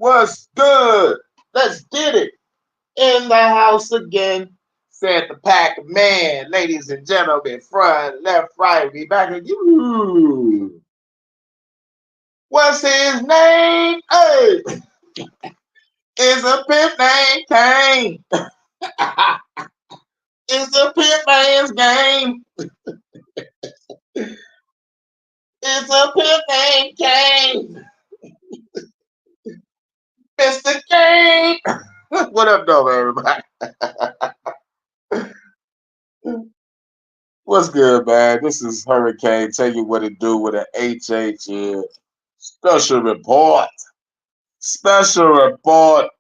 What's good? Let's get it. In the house again. Said the pack man, ladies and gentlemen, front, left, right, we back at you. What's his name? Hey, it's a pimp named Kane. It's a pimp man's game. It's a pimp named Kane. Mr. Kane. What up, though, everybody? What's good, man? This is Hurricane. Tell you what to do with an HHN special report. Special report.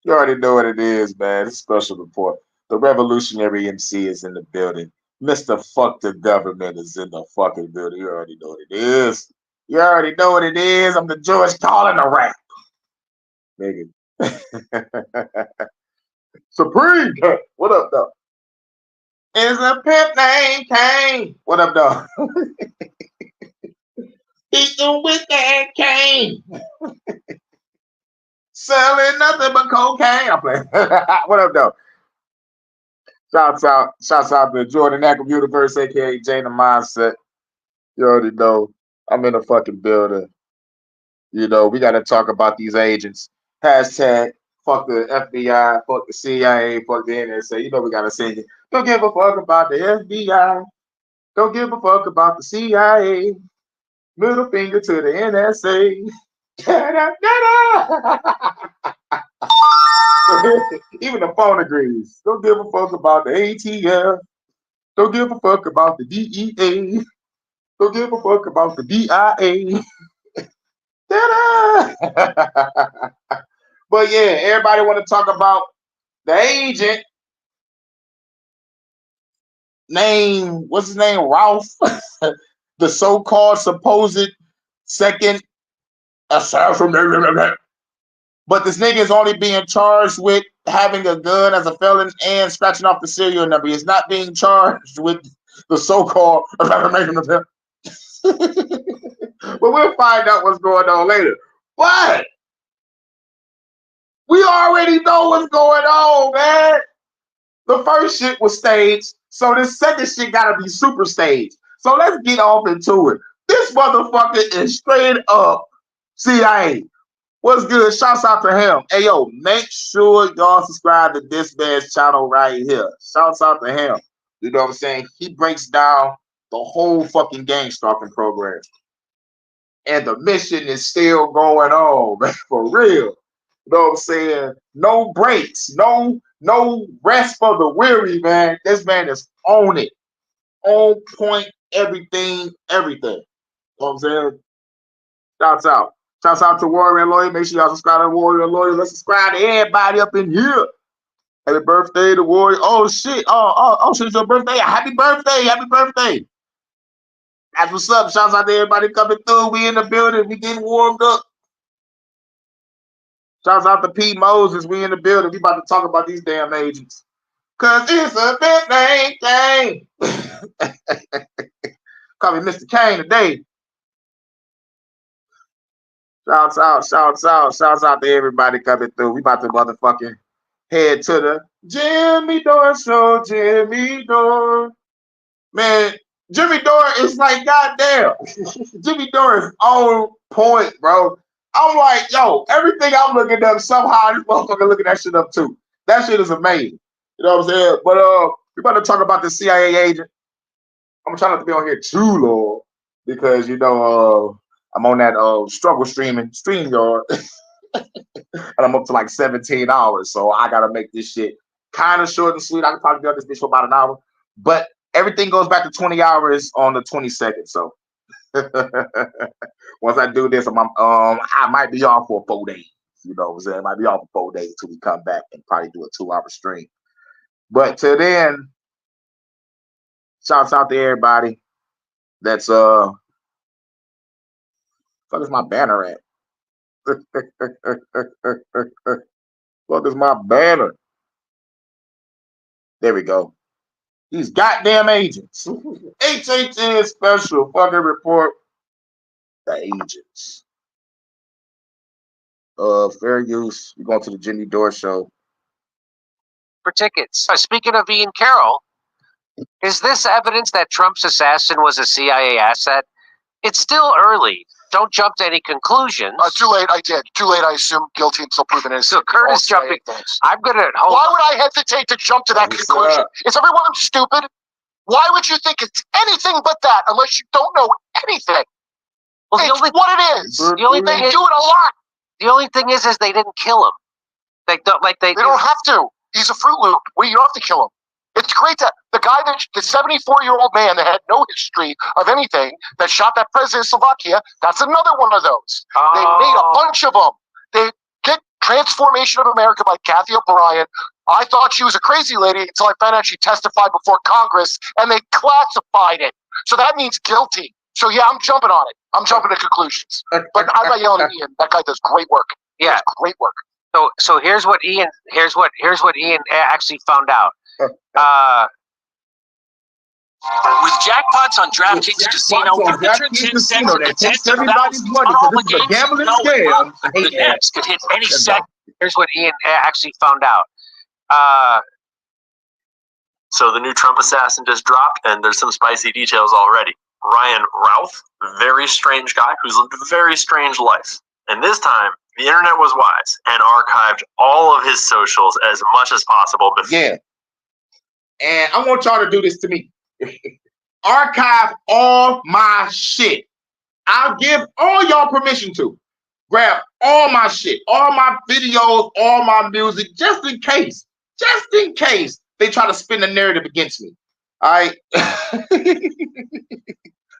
You already know what it is, man. It's a special report. The revolutionary MC is in the building. Mr. Fuck the government is in the fucking building. You already know what it is. You already know what it is. I'm the George calling the rap. Nigga. Supreme. What up, though? Is a pimp named Kane. What up, though? Eating with that cane. Selling nothing but cocaine. I'm playing. What up, though? Shouts out to Jordan Ackle Universe, aka Jane the Mindset. You already know. I'm in the fucking building. You know, we gotta talk about these agents. Hashtag fuck the FBI, fuck the CIA, fuck the NSA. You know we gotta sing it. Don't give a fuck about the FBI. Don't give a fuck about the CIA. Middle finger to the NSA. Even the phone agrees. Don't give a fuck about the ATF. Don't give a fuck about the DEA. Don't give a fuck about the DIA. But yeah, everybody want to talk about the agent name. What's his name? Ralph, the so-called supposed second assassin. But this nigga is only being charged with having a gun as a felon and scratching off the serial number. He's not being charged with the so-called. But we'll find out what's going on later. But we already know what's going on, man. The first shit was staged, so this second shit gotta be super staged. So let's get off into it. This motherfucker is straight up CIA. What's good? Shouts out to him. Hey yo, make sure y'all subscribe to this man's channel right here. Shouts out to him. You know what I'm saying? He breaks down the whole fucking gang stalking program. And the mission is still going on, man, for real. You know what I'm saying? No breaks, no rest for the weary, man. This man is on it. On point, everything, everything. You know what I'm saying? Shouts out. Shouts out to Warrior and Lawyer. Make sure y'all subscribe to Warrior and Lawyer. Let's subscribe to everybody up in here. Happy birthday to Warrior. Oh shit. Oh shit, it's your birthday. Happy birthday. Happy birthday. That's what's up. Shouts out to everybody coming through. We in the building. We getting warmed up. Shouts out to Pete Moses. We in the building. We about to talk about these damn agents. Cause it's a big name thing. Call me Mr. Kane today. Shouts out to everybody coming through. We about to motherfucking head to the Jimmy Dore show. Jimmy Dore. Man, Jimmy Dore is like, goddamn. Jimmy Dore is on point, bro. I'm like, yo, everything I'm looking up, somehow this motherfucker looking that shit up too. That shit is amazing. You know what I'm saying? But we about to talk about the CIA agent. I'm trying not to be on here too long because you know I'm on that struggle stream yard, and I'm up to like 17 hours, so I gotta make this shit kind of short and sweet. I can probably be on this bitch for about an hour, but everything goes back to 20 hours on the 22nd. So once I do this, I might be off for 4 days. You know what I'm saying? I might be off for 4 days until we come back and probably do a 2-hour stream. But till then, shouts out to everybody. That's fuck is my banner at? Fuck is my banner? There we go. These goddamn agents. HHN special fucking report. The agents. Fair use. We're going to the Jimmy Dore show. For tickets. Speaking of Ian Carroll, is this evidence that Trump's assassin was a CIA asset? It's still early. Don't jump to any conclusions. Too late. I did. Too late. I assume guilty until proven innocent. So Curtis jumping. I'm gonna hold. Why would I hesitate to jump to that conclusion? Is everyone stupid? Why would you think it's anything but that unless you don't know anything? Well, it's what it is. The only thing they do it a lot. The only thing is they didn't kill him. They don't have to. He's a Fruit Loop. You don't have to kill him. It's great that the guy the 74-year-old man that had no history of anything that shot that president of Slovakia, that's another one of those. Oh. They made a bunch of them. They get Transformation of America by Kathy O'Brien. I thought she was a crazy lady until I found out she testified before Congress and they classified it. So that means guilty. So yeah, I'm jumping on it. I'm jumping to conclusions. But I'm not yelling at Ian. That guy does great work. Yeah, great work. So here's what Ian actually found out. With jackpots on DraftKings Casino, that takes everybody's money because this is a gambling scam. The Nets could hit any second. Here's what Ian actually found out. So the new Trump assassin just dropped, and there's some spicy details already. Ryan Routh, very strange guy who's lived a very strange life. And this time, the internet was wise and archived all of his socials as much as possible. Yeah. And I want y'all to do this to me. Archive all my shit. I'll give all y'all permission to. Grab all my shit, all my videos, all my music, just in case they try to spin the narrative against me. All right?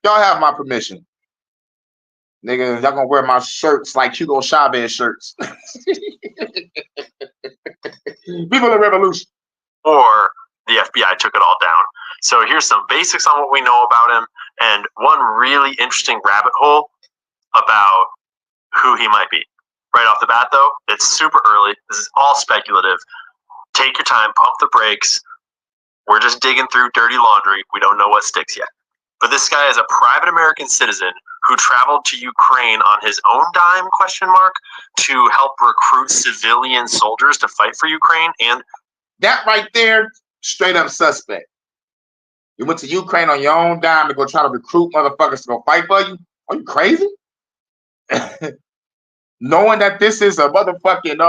Y'all have my permission. Nigga, y'all gonna wear my shirts like Hugo Chavez shirts. People of the revolution. Or the FBI took it all down. So here's some basics on what we know about him, and one really interesting rabbit hole about who he might be. Right off the bat, though, it's super early. This is all speculative. Take your time, pump the brakes. We're just digging through dirty laundry. We don't know what sticks yet. But this guy is a private American citizen who traveled to Ukraine on his own dime, to help recruit civilian soldiers to fight for Ukraine. And that right there, straight up suspect. You went to Ukraine on your own dime to go try to recruit motherfuckers to go fight for you? Are you crazy? Knowing that this is a motherfucking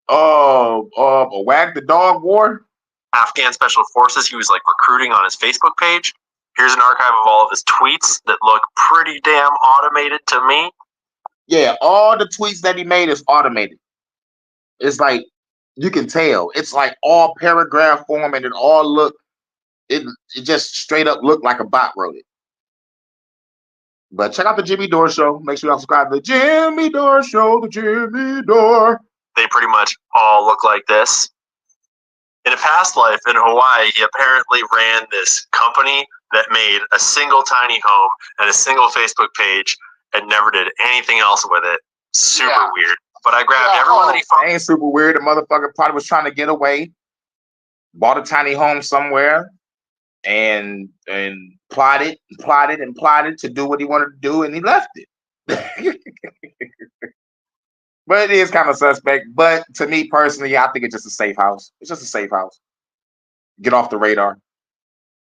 a wag the dog war. Afghan special forces he was like recruiting on his Facebook page. Here's an archive of all of his tweets that look pretty damn automated to me. Yeah, all the tweets that he made is automated. It's like you can tell. It's like all paragraph form and it just straight up looked like a bot wrote it. But check out the Jimmy Dore show. Make sure y'all subscribe to the Jimmy Dore show, the Jimmy Dore. They pretty much all look like this. In a past life in Hawaii, he apparently ran this company that made a single tiny home and a single Facebook page and never did anything else with it. Super weird. But I grabbed everyone that he found. Ain't super weird. The motherfucker probably was trying to get away, bought a tiny home somewhere, and plotted to do what he wanted to do, and he left it. But it is kind of suspect. But to me personally, I think it's just a safe house. It's just a safe house. Get off the radar.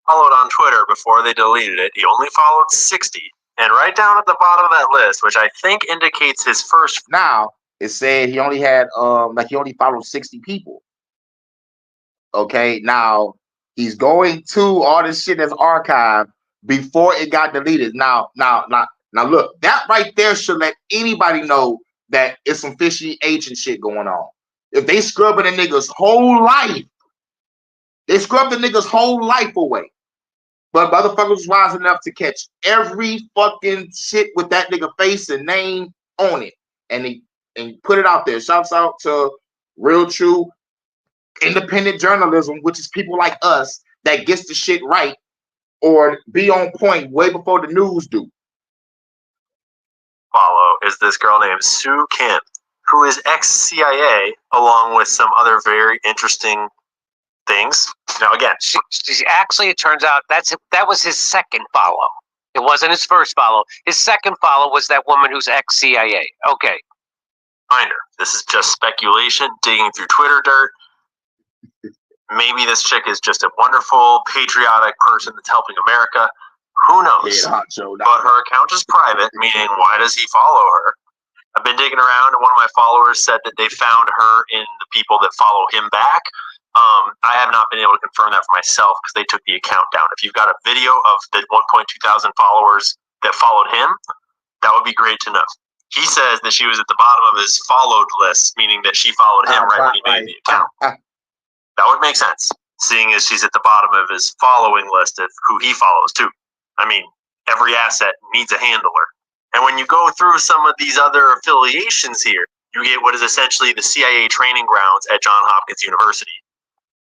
Followed on Twitter before they deleted it. He only followed 60. And right down at the bottom of that list, which I think indicates his first. Now, it said he only had, he only followed 60 people. Okay, now he's going to all this shit that's archived before it got deleted. Now, look, that right there should let anybody know that it's some fishy agent shit going on. If they scrubbing a nigga's whole life, they scrubbed the nigga's whole life away. But motherfuckers was wise enough to catch every fucking shit with that nigga face and name on it. And put it out there. Shouts out to real, true, independent journalism, which is people like us that gets the shit right or be on point way before the news do. Follow is this girl named Sue Kim, who is ex-CIA, along with some other very interesting things. Now, again, she actually, it turns out that was his second follow. It wasn't his first follow. His second follow was that woman who's ex-CIA. Okay. Reminder, this is just speculation, digging through Twitter dirt. Maybe this chick is just a wonderful, patriotic person that's helping America. Who knows? But her account is private, meaning why does he follow her? I've been digging around, and one of my followers said that they found her in the people that follow him back. I have not been able to confirm that for myself because they took the account down. If you've got a video of the 1.2 thousand followers that followed him, that would be great to know. He says that she was at the bottom of his followed list, meaning that she followed him right when he made the account. That would make sense, seeing as she's at the bottom of his following list of who he follows too. I mean, every asset needs a handler. And when you go through some of these other affiliations here, you get what is essentially the CIA training grounds at Johns Hopkins University.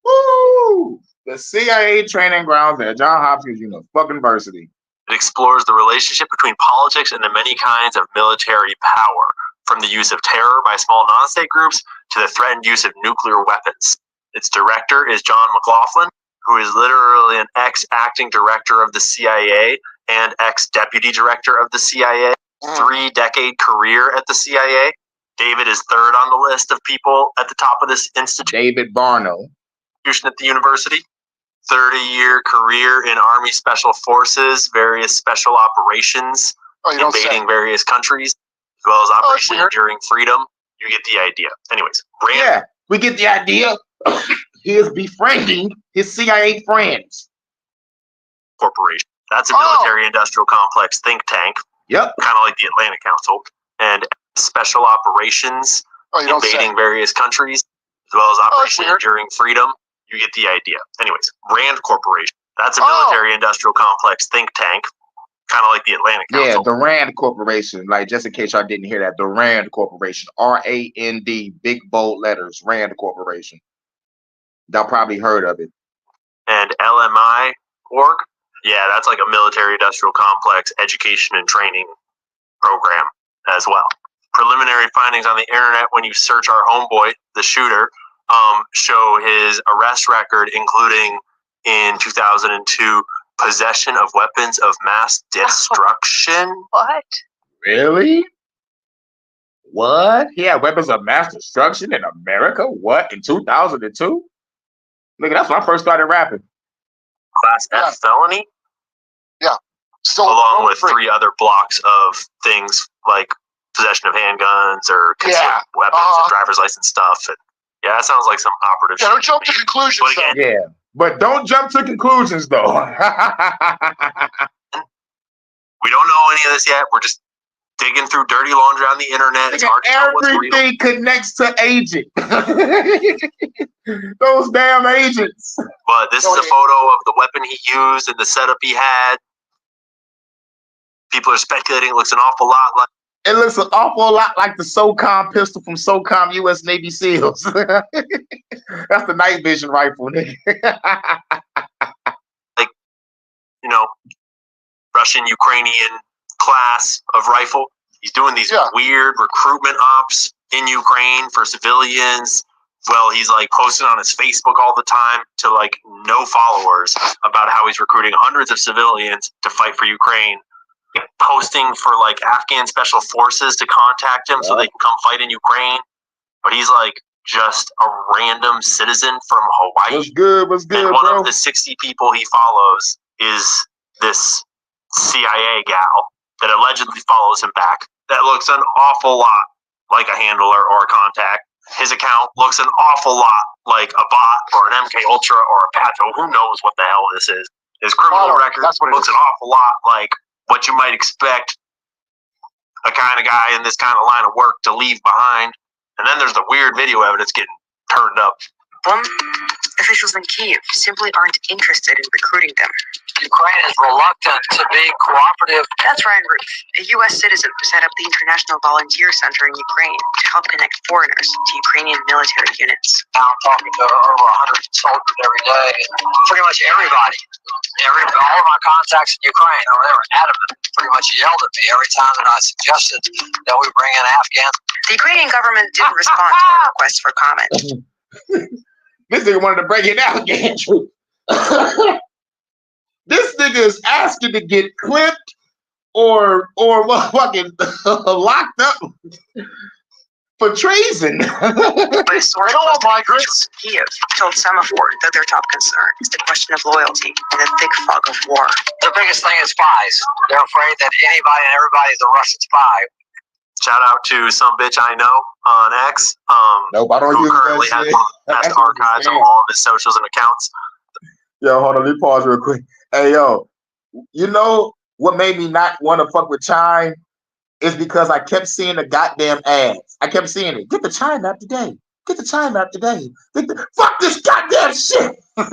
Woo! The CIA training grounds at Johns Hopkins University. It explores the relationship between politics and the many kinds of military power, from the use of terror by small non-state groups to the threatened use of nuclear weapons. Its director is John McLaughlin, who is literally an ex-acting director of the CIA and ex-deputy director of the CIA, 3-decade career at the CIA. David is third on the list of people at the top of this institution. David Barno. At the university. 30-year career in Army Special Forces, various special operations, invading various countries, as well as Operation Enduring Freedom. You get the idea. Anyways, yeah, we get the idea. He is befriending his CIA friends. Corporation. That's a military-industrial complex think tank. Yep. Kind of like the Atlantic Council. And special operations, invading various countries, as well as Operation Enduring Freedom. You get the idea. Anyways, Rand Corporation. That's a military-industrial complex think tank, kind of like the Atlantic Council. Yeah, the Rand Corporation. Like, just in case y'all didn't hear that, the Rand Corporation. R-A-N-D, big bold letters, Rand Corporation. Y'all probably heard of it. And LMI org. Yeah, that's like a military-industrial complex education and training program as well. Preliminary findings on the internet when you search our homeboy, the shooter, show his arrest record, including in 2002, possession of weapons of mass destruction. What? Really? What? He had weapons of mass destruction in America? What? In 2002? Look, that's when I first started rapping. Class F felony? Yeah. So along with 3 other blocks of things like possession of handguns or concealed weapons and driver's license stuff. And yeah, that sounds like some operative shit. Don't jump to conclusions. But again, yeah, but don't jump to conclusions, though. We don't know any of this yet. We're just digging through dirty laundry on the internet. It's hard to tell what's real. Everything connects to agent. Those damn agents. But this is a photo of the weapon he used and the setup he had. People are speculating it looks an awful lot like. It looks an awful lot like the SOCOM pistol from SOCOM U.S. Navy SEALs. That's the night vision rifle, nigga. Like, Russian-Ukrainian class of rifle. He's doing these weird recruitment ops in Ukraine for civilians. Well, he's like posting on his Facebook all the time to like no followers about how he's recruiting hundreds of civilians to fight for Ukraine. Posting for like Afghan special forces to contact him so they can come fight in Ukraine, but he's like just a random citizen from Hawaii. What's good? What's good, and one bro? of the 60 people he follows is this CIA gal that allegedly follows him back. That looks an awful lot like a handler or a contact. His account looks an awful lot like a bot or an MK Ultra or a Pato. Who knows what the hell this is? His criminal record looks an awful lot like what you might expect a kind of guy in this kind of line of work to leave behind. And then there's the weird video evidence getting turned up. Officials in Kyiv simply aren't interested in recruiting them. Ukraine is reluctant to be cooperative. That's Ryan Roof, a U.S. citizen who set up the International Volunteer Center in Ukraine to help connect foreigners to Ukrainian military units. Now I'm talking to over 100 soldiers every day. Pretty much everybody. All of my contacts in Ukraine, they were adamant, pretty much yelled at me every time that I suggested that we bring in Afghans. The Ukrainian government didn't respond to our request for comment. This nigga wanted to break it down, Andrew. This nigga is asking to get clipped or fucking locked up for treason. But a source They don't want close to migrants. Kiev told Semaphore that their top concern is the question of loyalty in the thick fog of war. Their biggest thing is spies. They're afraid that anybody and everybody is a Russian spy. Shout out to some bitch I know on X. Nope, I don't who use that currently has shit. one of the best That's what I'm archives of saying. all of his socials and accounts. Yo, hold on, let me pause real quick. Hey, yo, you know what made me not want to fuck with Chime is because I kept seeing the goddamn ads. I kept seeing it. Get the Chime app today. Get the Chime app today. Fuck this goddamn shit. There's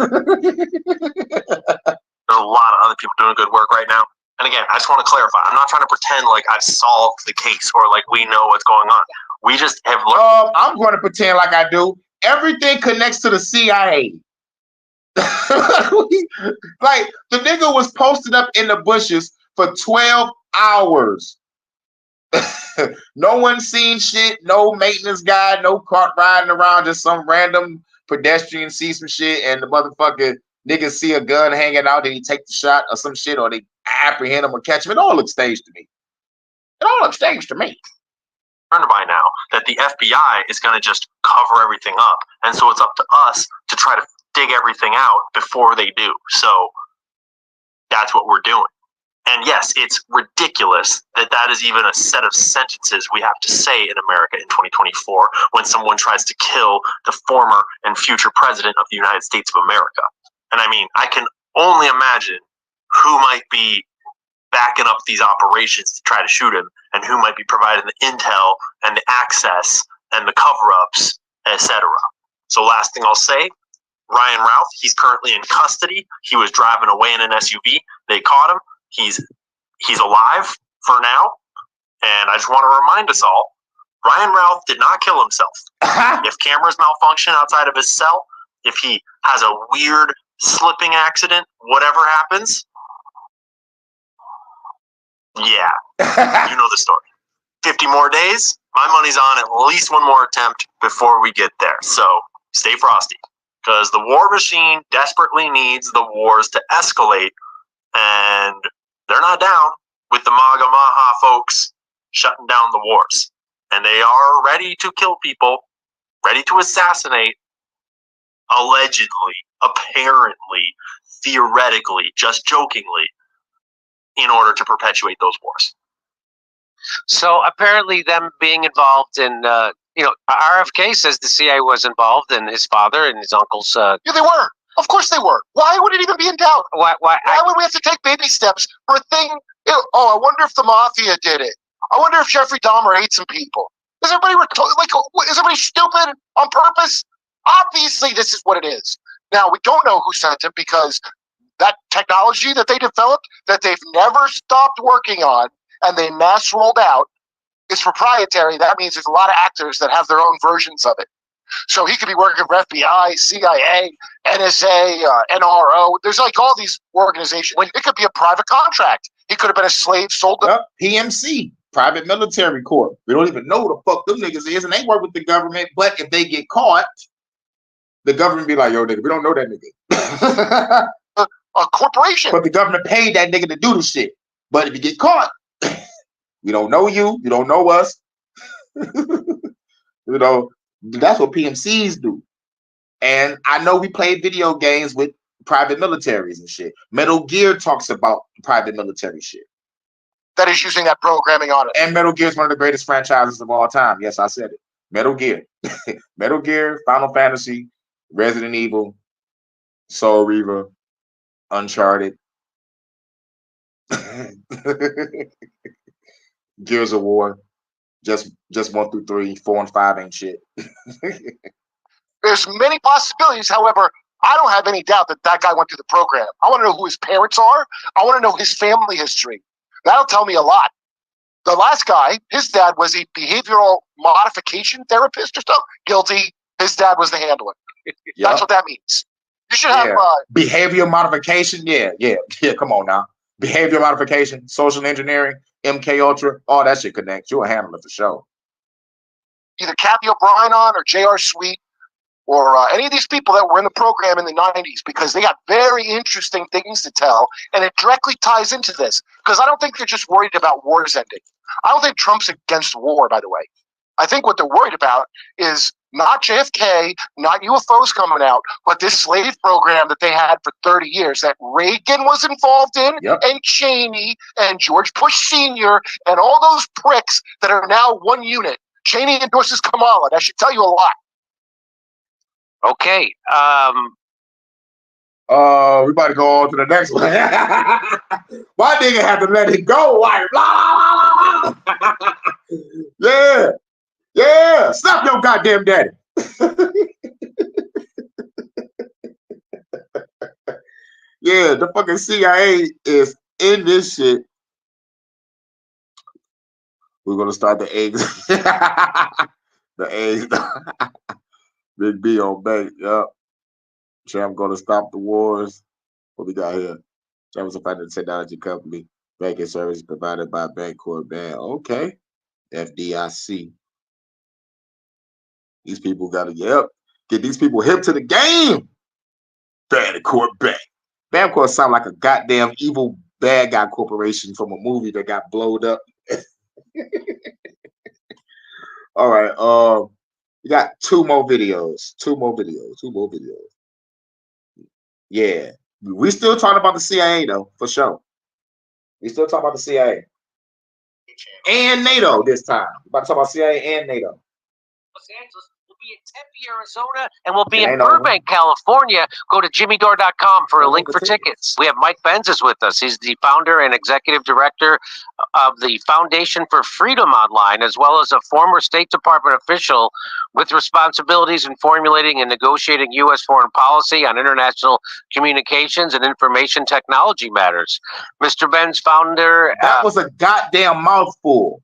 a lot of other people doing good work right now. And again, I just want to clarify. I'm not trying to pretend like I've solved the case or like we know what's going on. We just have looked. I'm going to pretend like I do. Everything connects to the CIA. Like, the nigga was posted up in the bushes for 12 hours. No one seen shit. No maintenance guy. No cart riding around. Just some random pedestrian see some shit, and the motherfucker niggas see a gun hanging out, and he take the shot or some shit, or they apprehend him or catch him. It all looks staged to me. It all looks staged to me. By now that the FBI is going to just cover everything up, and so it's up to us to try to dig everything out before they do. So that's what we're doing. And yes, it's ridiculous that that is even a set of sentences we have to say in America in 2024 when someone tries to kill the former and future president of the United States of America. And I mean, I can only imagine who might be backing up these operations to try to shoot him, and who might be providing the intel and the access and the cover-ups, etc. So last thing I'll say, Ryan Routh, he's currently in custody. He was driving away in an SUV. They caught him. He's alive for now. And I just want to remind us all, Ryan Routh did not kill himself. If cameras malfunction outside of his cell, if he has a weird slipping accident, whatever happens, yeah, you know the story. 50 more days, my money's on at least one more attempt before we get there. So stay frosty, because the war machine desperately needs the wars to escalate, and they're not down with the MAGA Maha folks shutting down the wars. And they are ready to kill people, ready to assassinate, allegedly, apparently, theoretically, just jokingly, in order to perpetuate those wars. So apparently, them being involved in, RFK says the CIA was involved, and his father and his uncles. Yeah, they were. Of course they were. Why would it even be in doubt? Why Why would we have to take baby steps for a thing? Oh, I wonder if the mafia did it. I wonder if Jeffrey Dahmer ate some people. Is everybody is everybody stupid on purpose? Obviously, this is what it is. Now, we don't know who sent it because that technology that they developed that they've never stopped working on and they mass rolled out is proprietary. That means there's a lot of actors that have their own versions of it. So he could be working for FBI, CIA, NSA, NRO. There's like all these organizations. It could be a private contract. He could have been a slave sold to PMC, Private Military Corps. We don't even know who the fuck them niggas is, and they work with the government. But if they get caught, the government be like, yo, nigga, we don't know that nigga. a corporation. But the government paid that nigga to do the shit. But if you get caught, we don't know you. You don't know us. That's what PMCs do. And I know we play video games with private militaries and shit. Metal Gear talks about private military shit. That is using that programming on it. And Metal Gear is one of the greatest franchises of all time. Yes, I said it. Metal Gear. Metal Gear, Final Fantasy, Resident Evil, Soul Reaver, Uncharted, Gears of War. Just 1 through 3, 4 and 5 ain't shit. There's many possibilities. However, I don't have any doubt that that guy went through the program. I want to know who his parents are. I want to know his family history. That'll tell me a lot. The last guy, his dad was a behavioral modification therapist or something. Guilty. His dad was the handler. Yep. That's what that means. You should have behavioral modification. Yeah. Come on now. Behavioral modification, social engineering, MK Ultra, all that shit connects. You're a handler for sure. Either Kathy O'Brien on or J.R. Sweet. or any of these people that were in the program in the 90s, because they got very interesting things to tell, and it directly ties into this. Because I don't think they're just worried about wars ending. I don't think Trump's against war, by the way. I think what they're worried about is not JFK, not UFOs coming out, but this slave program that they had for 30 years that Reagan was involved in, and Cheney, and George Bush Sr., and all those pricks that are now one unit. Cheney endorses Kamala. That should tell you a lot. Okay. We about to go on to the next one. My nigga had to let it go, like blah, blah, blah. Yeah, stop your goddamn daddy. Yeah, the fucking CIA is in this shit. We're gonna start the eggs. The eggs. Big B on bank. Yup. Trump gonna stop the wars. What we got here? Trump is a financial technology company. Banking service provided by Bancorp Bank. Okay. FDIC. These people gotta get these people hip to the game. Bancorp Bank. Bancorp sound like a goddamn evil bad guy corporation from a movie that got blowed up. All right. We got two more videos. Yeah. We still talking about the CIA though, for sure. We still talking about the CIA. And NATO this time. We're about to talk about CIA and NATO. Los Angeles. We'll be in Tempe, Arizona, and we'll be It in ain't over. Burbank, California. Go to jimmydore.com for a link for tickets. We have Mike Benz is with us. He's the founder and executive director of the Foundation for Freedom Online, as well as a former State Department official with responsibilities in formulating and negotiating U.S. foreign policy on international communications and information technology matters. Mr. Benz, founder... That was a goddamn mouthful.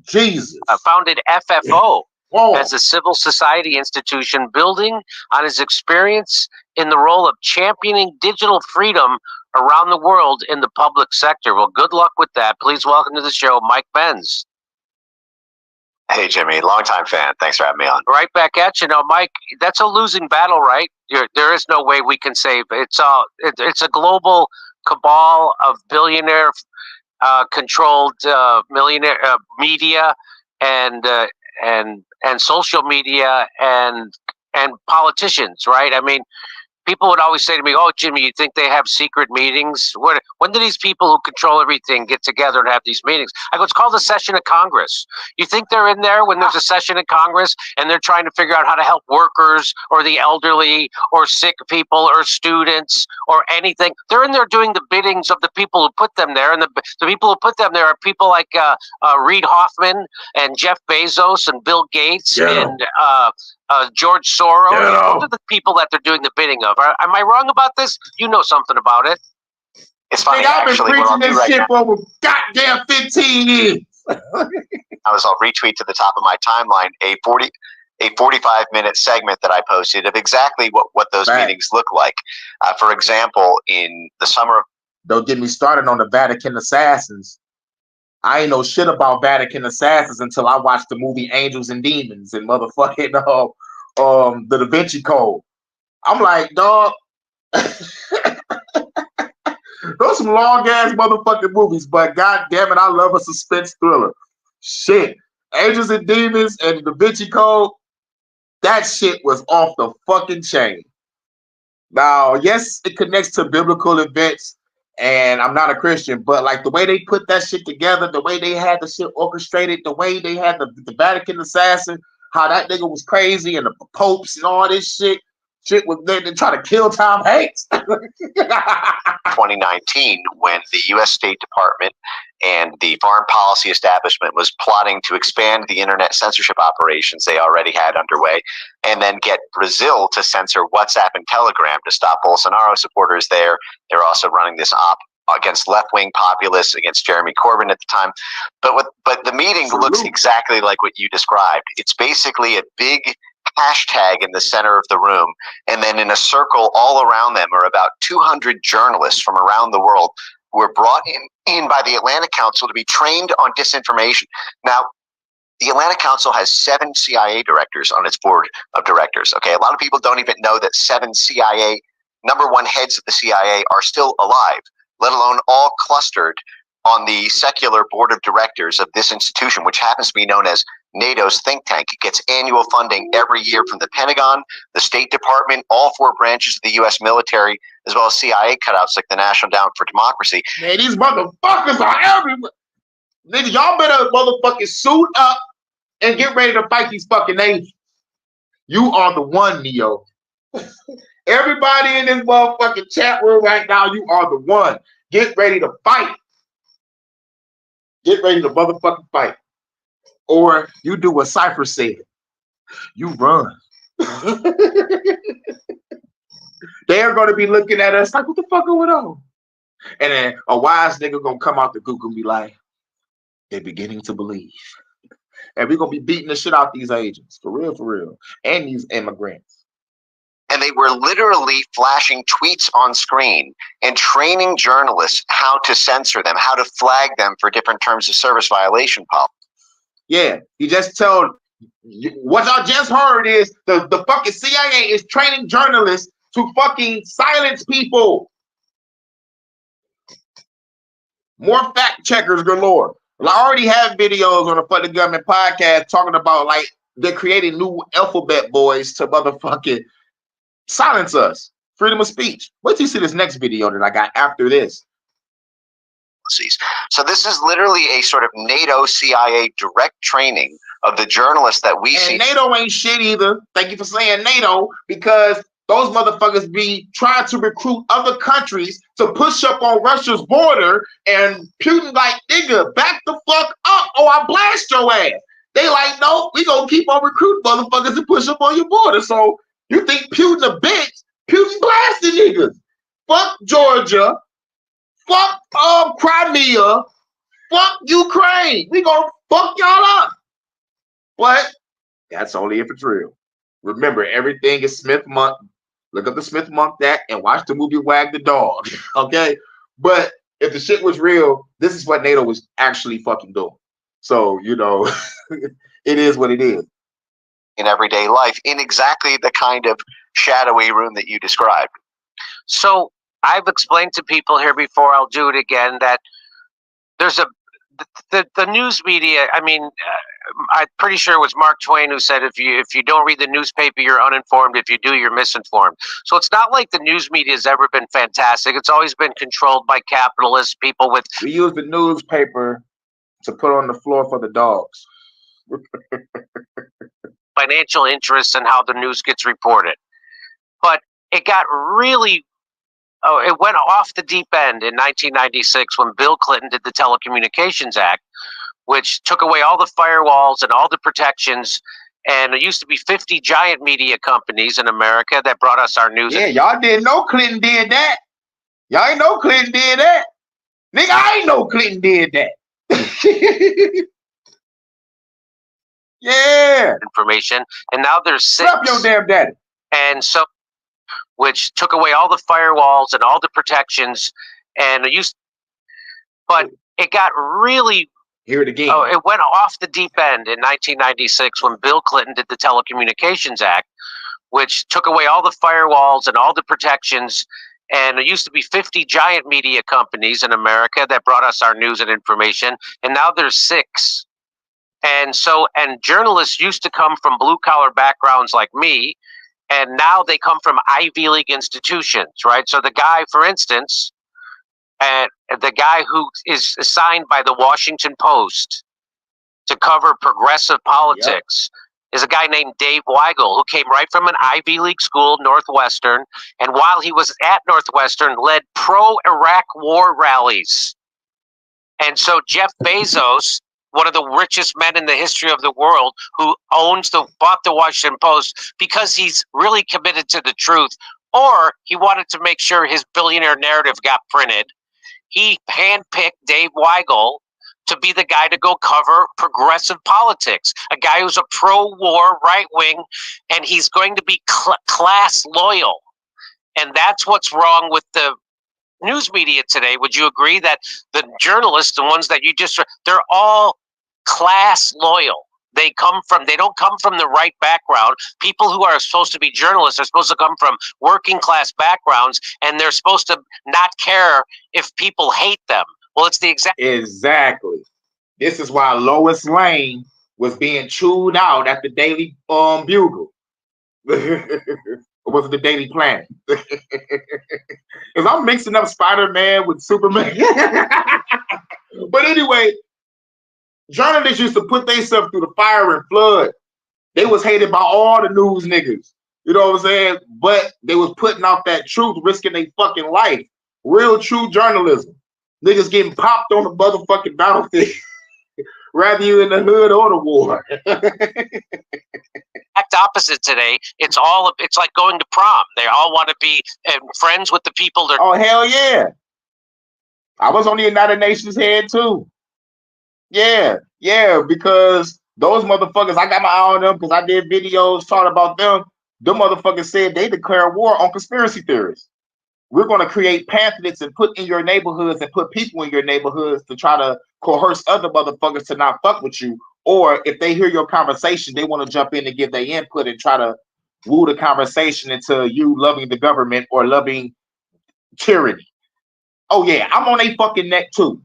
Jesus. Founded FFO. Whoa. As a civil society institution, building on his experience in the role of championing digital freedom around the world in the public sector. Well, good luck with that. Please welcome to the show, Mike Benz. Hey, Jimmy, longtime fan. Thanks for having me on. Right back at you. Now, Mike, that's a losing battle, right? There is no way we can save it. It's a global cabal of billionaire controlled millionaire media and social media and politicians, right? I mean, people would always say to me, "Oh, Jimmy, you think they have secret meetings? When do these people who control everything get together and have these meetings?" I go, "It's called a session of Congress. You think they're in there when there's a session of Congress and they're trying to figure out how to help workers or the elderly or sick people or students or anything? They're in there doing the biddings of the people who put them there, and the people who put them there are people like Reid Hoffman and Jeff Bezos and Bill Gates and George Soros. Those are the people that they're doing the bidding of. Am I wrong about this? You know something about it. It's funny, I've been actually, preaching this shit for over goddamn 15 years. I'll retweet to the top of my timeline a 45-minute segment that I posted of exactly what those meetings look like. For example, in the summer... Don't get me started on the Vatican assassins. I ain't know shit about Vatican assassins until I watched the movie Angels and Demons and motherfucking the Da Vinci Code. I'm like, dog, those some long ass motherfucking movies, but god damn it, I love a suspense thriller. Shit. Angels and Demons and Da Vinci Code, that shit was off the fucking chain. Now, yes, it connects to biblical events. And I'm not a Christian, but like the way they put that shit together, the way they had the shit orchestrated, the way they had the Vatican assassin, how that nigga was crazy and the popes and all this shit was they try to kill Tom Hanks. 2019, when the U.S. State Department and the foreign policy establishment was plotting to expand the internet censorship operations they already had underway, and then get Brazil to censor WhatsApp and Telegram to stop Bolsonaro supporters there. They're also running this op against left-wing populists, against Jeremy Corbyn at the time. But the meeting looks exactly like what you described. It's basically a big hashtag in the center of the room, and then in a circle all around them are about 200 journalists from around the world who were brought in by the Atlantic Council to be trained on disinformation. Now, The Atlantic Council has 7 CIA directors on its board of directors. Okay, a lot of people don't even know that 7 CIA #1 heads of the CIA are still alive, let alone all clustered on the secular board of directors of this institution, which happens to be known as NATO's think tank. It gets annual funding every year from the Pentagon, the State Department, all 4 branches of the U.S. military, as well as CIA cutouts like the National Endowment for Democracy. Man, these motherfuckers are everywhere. Nigga, y'all better motherfucking suit up and get ready to fight these fucking agents. You are the one, Neo. Everybody in this motherfucking chat room right now, you are the one. Get ready to fight. Get ready to motherfucking fight. Or you do what Cypher said. You run. They're going to be looking at us like, what the fuck going on? And then a wise nigga going to come out the gook and be like, they're beginning to believe. And we're going to be beating the shit out these agents. For real. And these immigrants. And they were literally flashing tweets on screen and training journalists how to censor them, how to flag them for different terms of service violation policy. Yeah, he just told, what y'all just heard is the fucking CIA is training journalists to fucking silence people. More fact checkers galore. Well, I already have videos on the Fuck the Government podcast talking about like they're creating new alphabet boys to motherfucking silence us. Freedom of speech. Wait till you see this next video that I got after this. So this is literally a sort of NATO CIA direct training of the journalists that we see. And NATO ain't shit either. Thank you for saying NATO, because those motherfuckers be trying to recruit other countries to push up on Russia's border, and Putin like, nigga, back the fuck up or I blast your ass. They like, no, we gonna keep on recruiting motherfuckers to push up on your border. So you think Putin a bitch? Putin blasting niggas. Fuck Georgia. Fuck Crimea. Fuck Ukraine. We gonna fuck y'all up. But that's only if it's real. Remember, everything is Smith Monk. Look up the Smith Monk that and watch the movie Wag the Dog. Okay? But if the shit was real, this is what NATO was actually fucking doing. So, you know, it is what it is. In everyday life, in exactly the kind of shadowy room that you described. So I've explained to people here before, I'll do it again, that there's the news media. I mean, I'm pretty sure it was Mark Twain who said, if you don't read the newspaper, you're uninformed. If you do, you're misinformed. So it's not like the news media has ever been fantastic. It's always been controlled by capitalists, people with... We use the newspaper to put on the floor for the dogs. financial interests in how the news gets reported. But it got really... it went off the deep end in 1996 when Bill Clinton did the Telecommunications Act, which took away all the firewalls and all the protections. And there used to be 50 giant media companies in America that brought us our news. Yeah, y'all didn't know Clinton did that. Y'all ain't know Clinton did that. Nigga, I ain't know Clinton did that. Yeah. Information. And now there's 6. Slap your damn daddy. And so, which took away all the firewalls and all the protections. And it used, but it got really... Hear it again. It went off the deep end in 1996 when Bill Clinton did the Telecommunications Act, which took away all the firewalls and all the protections. And there used to be 50 giant media companies in America that brought us our news and information. And now there's 6. And so, and journalists used to come from blue collar backgrounds like me. And now they come from Ivy League institutions, right? So the guy, for instance, and the guy who is assigned by the Washington Post to cover progressive politics is a guy named Dave Weigel, who came right from an Ivy League school, Northwestern, and while he was at Northwestern, led pro-Iraq war rallies. And so Jeff Bezos, one of the richest men in the history of the world, who bought the Washington Post because he's really committed to the truth, or he wanted to make sure his billionaire narrative got printed, he handpicked Dave Weigel to be the guy to go cover progressive politics, a guy who's a pro-war right-wing, and he's going to be class loyal. And that's what's wrong with the news media today. Would you agree that the journalists, the ones that you just... they're all class loyal. They don't come from the right background. People who are supposed to be journalists are supposed to come from working class backgrounds, and they're supposed to not care if people hate them. Well, it's the exactly. This is why Lois Lane was being chewed out at the Daily Bugle. Or was it the Daily Planet? Because I'm mixing up Spider-Man with Superman. But anyway, journalists used to put themselves through the fire and flood. They was hated by all the news niggas. You know what I'm saying? But they was putting out that truth, risking their fucking life. Real true journalism. Niggas getting popped on the motherfucking battlefield. Rather you in the hood or the war. exact opposite today. It's like going to prom. They all want to be friends with the people they're. Oh, hell yeah. I was on the United Nations head too. Yeah, because those motherfuckers, I got my eye on them because I did videos talking about them. Them motherfuckers said they declare war on conspiracy theories. We're going to create pamphlets and put in your neighborhoods and put people in your neighborhoods to try to coerce other motherfuckers to not fuck with you. Or if they hear your conversation, they want to jump in and give their input and try to woo the conversation into you loving the government or loving tyranny. Oh yeah, I'm on a fucking neck too.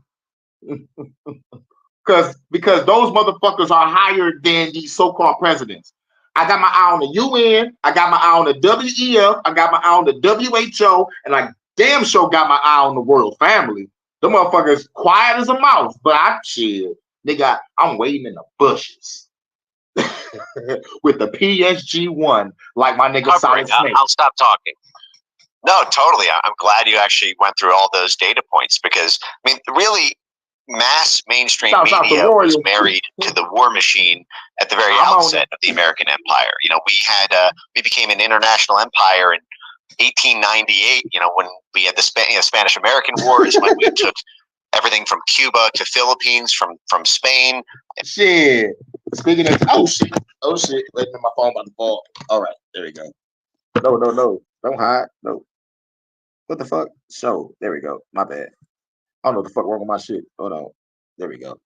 Because those motherfuckers are higher than these so-called presidents. I got my eye on the UN, I got my eye on the WEF, I got my eye on the WHO, and I damn sure got my eye on the world family. The motherfuckers quiet as a mouse, but I chill. Nigga, I'm waiting in the bushes. With the PSG-1, like my nigga Solid Snake. I'll stop talking. No, totally. I'm glad you actually went through all those data points because, I mean, really, mass mainstream media was married to the war machine at the very outset of the American empire. You know, we became an international empire in 1898. You know, when we had the Spanish-American War is when we took everything from Cuba to Philippines, from Spain. Shit. Speaking of oh shit, wait, my phone about to fall. All right, there we go. No, don't hide. No. What the fuck? So there we go. My bad. I don't know what the fuck wrong with my shit. Hold on. There we go.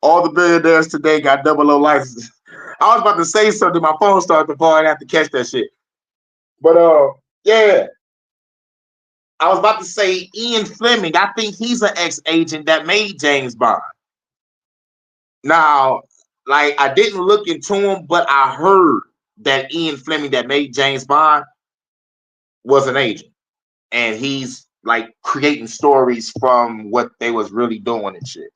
All the billionaires today got 00 licenses. I was about to say something. My phone started to fall. I have to catch that shit. But yeah. I was about to say Ian Fleming. I think he's an ex-agent that made James Bond. Now, like I didn't look into him, but I heard that Ian Fleming that made James Bond was an agent. And he's like creating stories from what they was really doing and shit.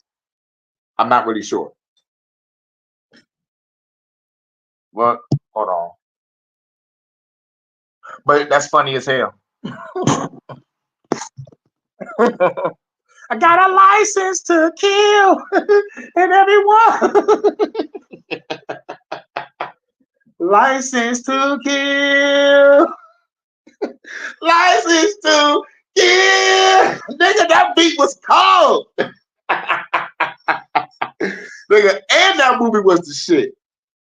I'm not really sure. Well, hold on. But that's funny as hell. I got a license to kill and everyone. License to kill. License to kill. Nigga, that beat was cold. Nigga, and that movie was the shit.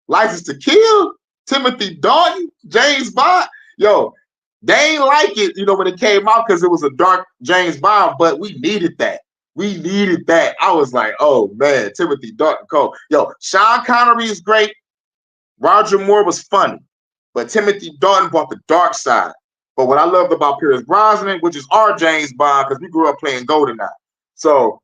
License to Kill, Timothy Dalton, James Bond. Yo, they ain't like it, you know, when it came out because it was a dark James Bond, but we needed that. We needed that. I was like, oh man, Timothy Dalton Cole. Yo, Sean Connery is great. Roger Moore was funny, but Timothy Dalton brought the dark side. But what I loved about Pierce Brosnan, which is our James Bond, because we grew up playing GoldenEye. So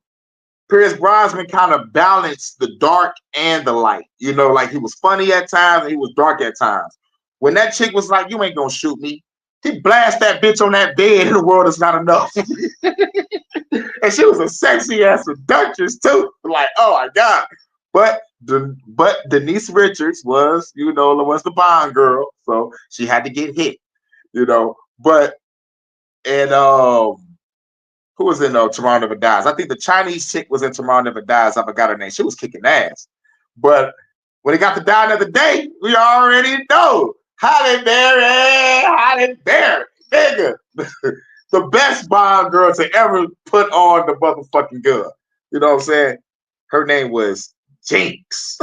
Pierce Brosnan kind of balanced the dark and the light. You know, like he was funny at times and he was dark at times. When that chick was like, you ain't gonna shoot me, he blast that bitch on that bed and the world is not enough. And she was a sexy ass seductress too. Like, oh my God. But Denise Richards was, you know, was the Bond girl. So she had to get hit, you know. But, and who was in Tomorrow Never Dies? I think the Chinese chick was in Tomorrow Never Dies. I forgot her name. She was kicking ass. But when it got to Die Another Day, we already know. Halle Berry, nigga. The best Bond girl to ever put on the motherfucking gun. You know what I'm saying? Her name was Jinx.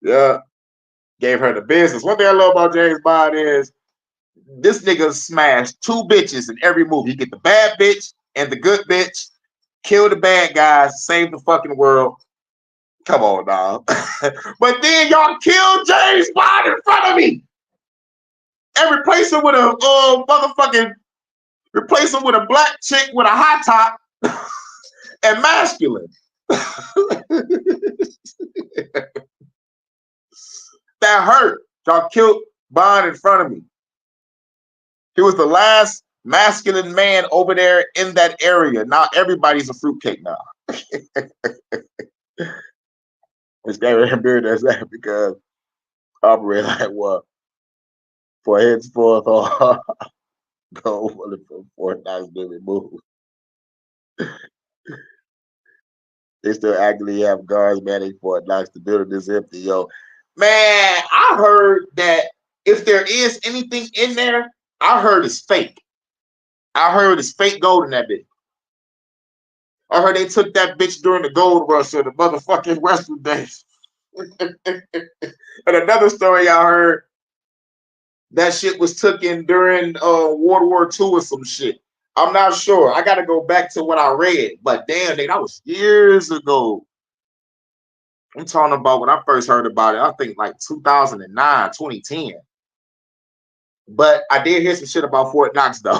Yeah. Gave her the business. One thing I love about James Bond is this nigga smashed 2 bitches in every movie. He get the bad bitch and the good bitch. kill the bad guys, save the fucking world. Come on, dog. But then y'all killed James Bond in front of me and replace him with a replace him with a black chick with a high top and masculine. That hurt. Y'all killed Bond in front of me. He was the last masculine man over there in that area. Now everybody's a fruitcake now. It's very embarrassing that because I operate like what? For henceforth or go for not been removed. They still actively have guards manning Fort Knox. The building is empty, yo. Man, I heard that if there is anything in there, I heard it's fake. I heard it's fake gold in that bitch. I heard they took that bitch during the gold rush of the motherfucking Western days. And another story I heard, that shit was taken during World War II or some shit. I'm not sure. I got to go back to what I read. But damn, nigga, that was years ago. I'm talking about when I first heard about it. I think like 2009, 2010. But I did hear some shit about Fort Knox, though.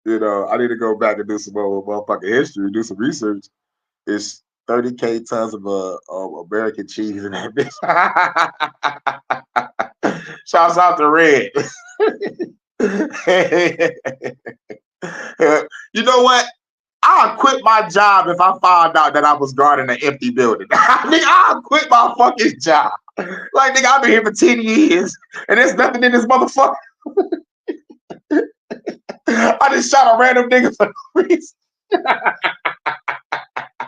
You know, I need to go back and do some more motherfucking history, do some research. It's 30K tons of American cheese in that bitch. Shouts out to Red. You know what? I'll quit my job if I found out that I was guarding an empty building. Nigga, I'll quit my fucking job. Like, nigga, I've been here for 10 years and there's nothing in this motherfucker. I just shot a random nigga for no reason.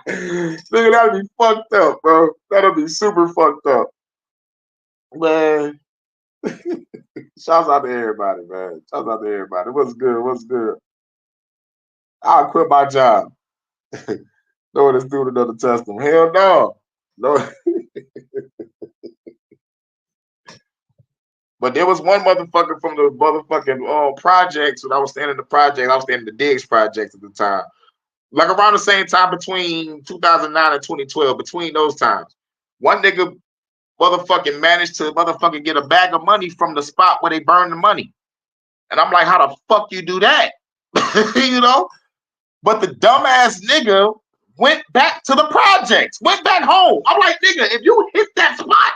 Nigga, that'll be fucked up, bro. That'll be super fucked up. Man. Shouts out to everybody, man. Shouts out to everybody. What's good? What's good? I'll quit my job. No one is doing another test them. Hell no. No. But there was one motherfucker from the motherfucking projects when I was staying in the project. I was staying in the Diggs projects at the time. Like around the same time between 2009 and 2012, between those times. One nigga motherfucking managed to motherfucking get a bag of money from the spot where they burned the money. And I'm like, how the fuck you do that? You know? But the dumbass nigga went back to the projects, went back home. I'm like, nigga, if you hit that spot,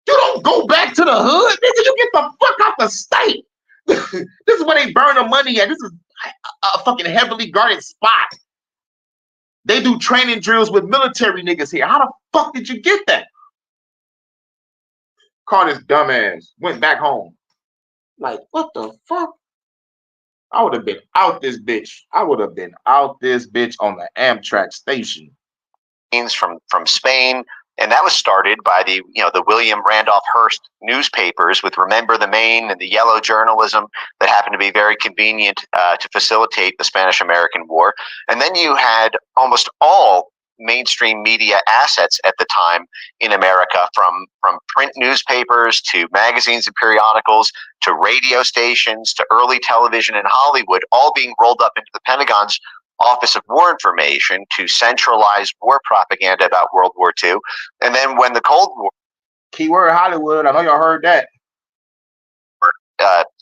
you don't go back to the hood. Nigga, you get the fuck out the state. This is where they burn the money at. This is a fucking heavily guarded spot. They do training drills with military niggas here. How the fuck did you get that? Called his dumbass, went back home. Like, what the fuck? I would have been out this bitch. I would have been out this bitch on the Amtrak station. From Spain, and that was started by the William Randolph Hearst newspapers with Remember the Maine and the yellow journalism that happened to be very convenient to facilitate the Spanish-American War. And then you had almost all mainstream media assets at the time in America, from print newspapers to magazines and periodicals to radio stations to early television in Hollywood, all being rolled up into the Pentagon's Office of War Information to centralize war propaganda about World War II. And then when the Cold War, keyword Hollywood, I know y'all heard that,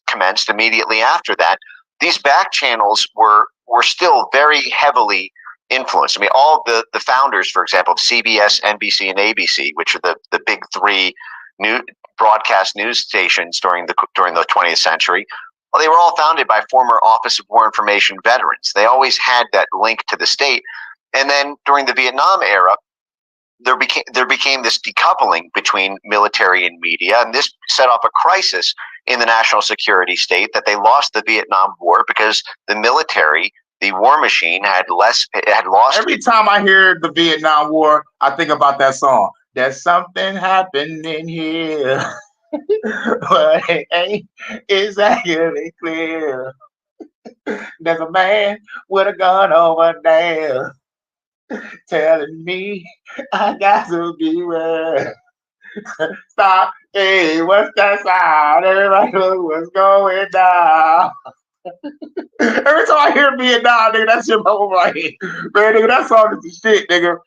commenced immediately after that, these back channels were still very heavily influenced. I mean, all the founders, for example, of CBS, NBC, and ABC, which are the big three new broadcast news stations during the 20th century, well, they were all founded by former Office of War Information veterans. They always had that link to the state. And then during the Vietnam era, there became this decoupling between military and media, and this set off a crisis in the national security state that they lost the Vietnam War because the military, the war machine, had lost. Every time I hear the Vietnam War, I think about that song. There's something happening here. But it ain't exactly clear. There's a man with a gun over there telling me I got to beware. Stop. Hey, what's that sound? Everybody look what's going down. Every time I hear Vietnam, nigga, that shit over my head. Man, nigga, that song is the shit, nigga.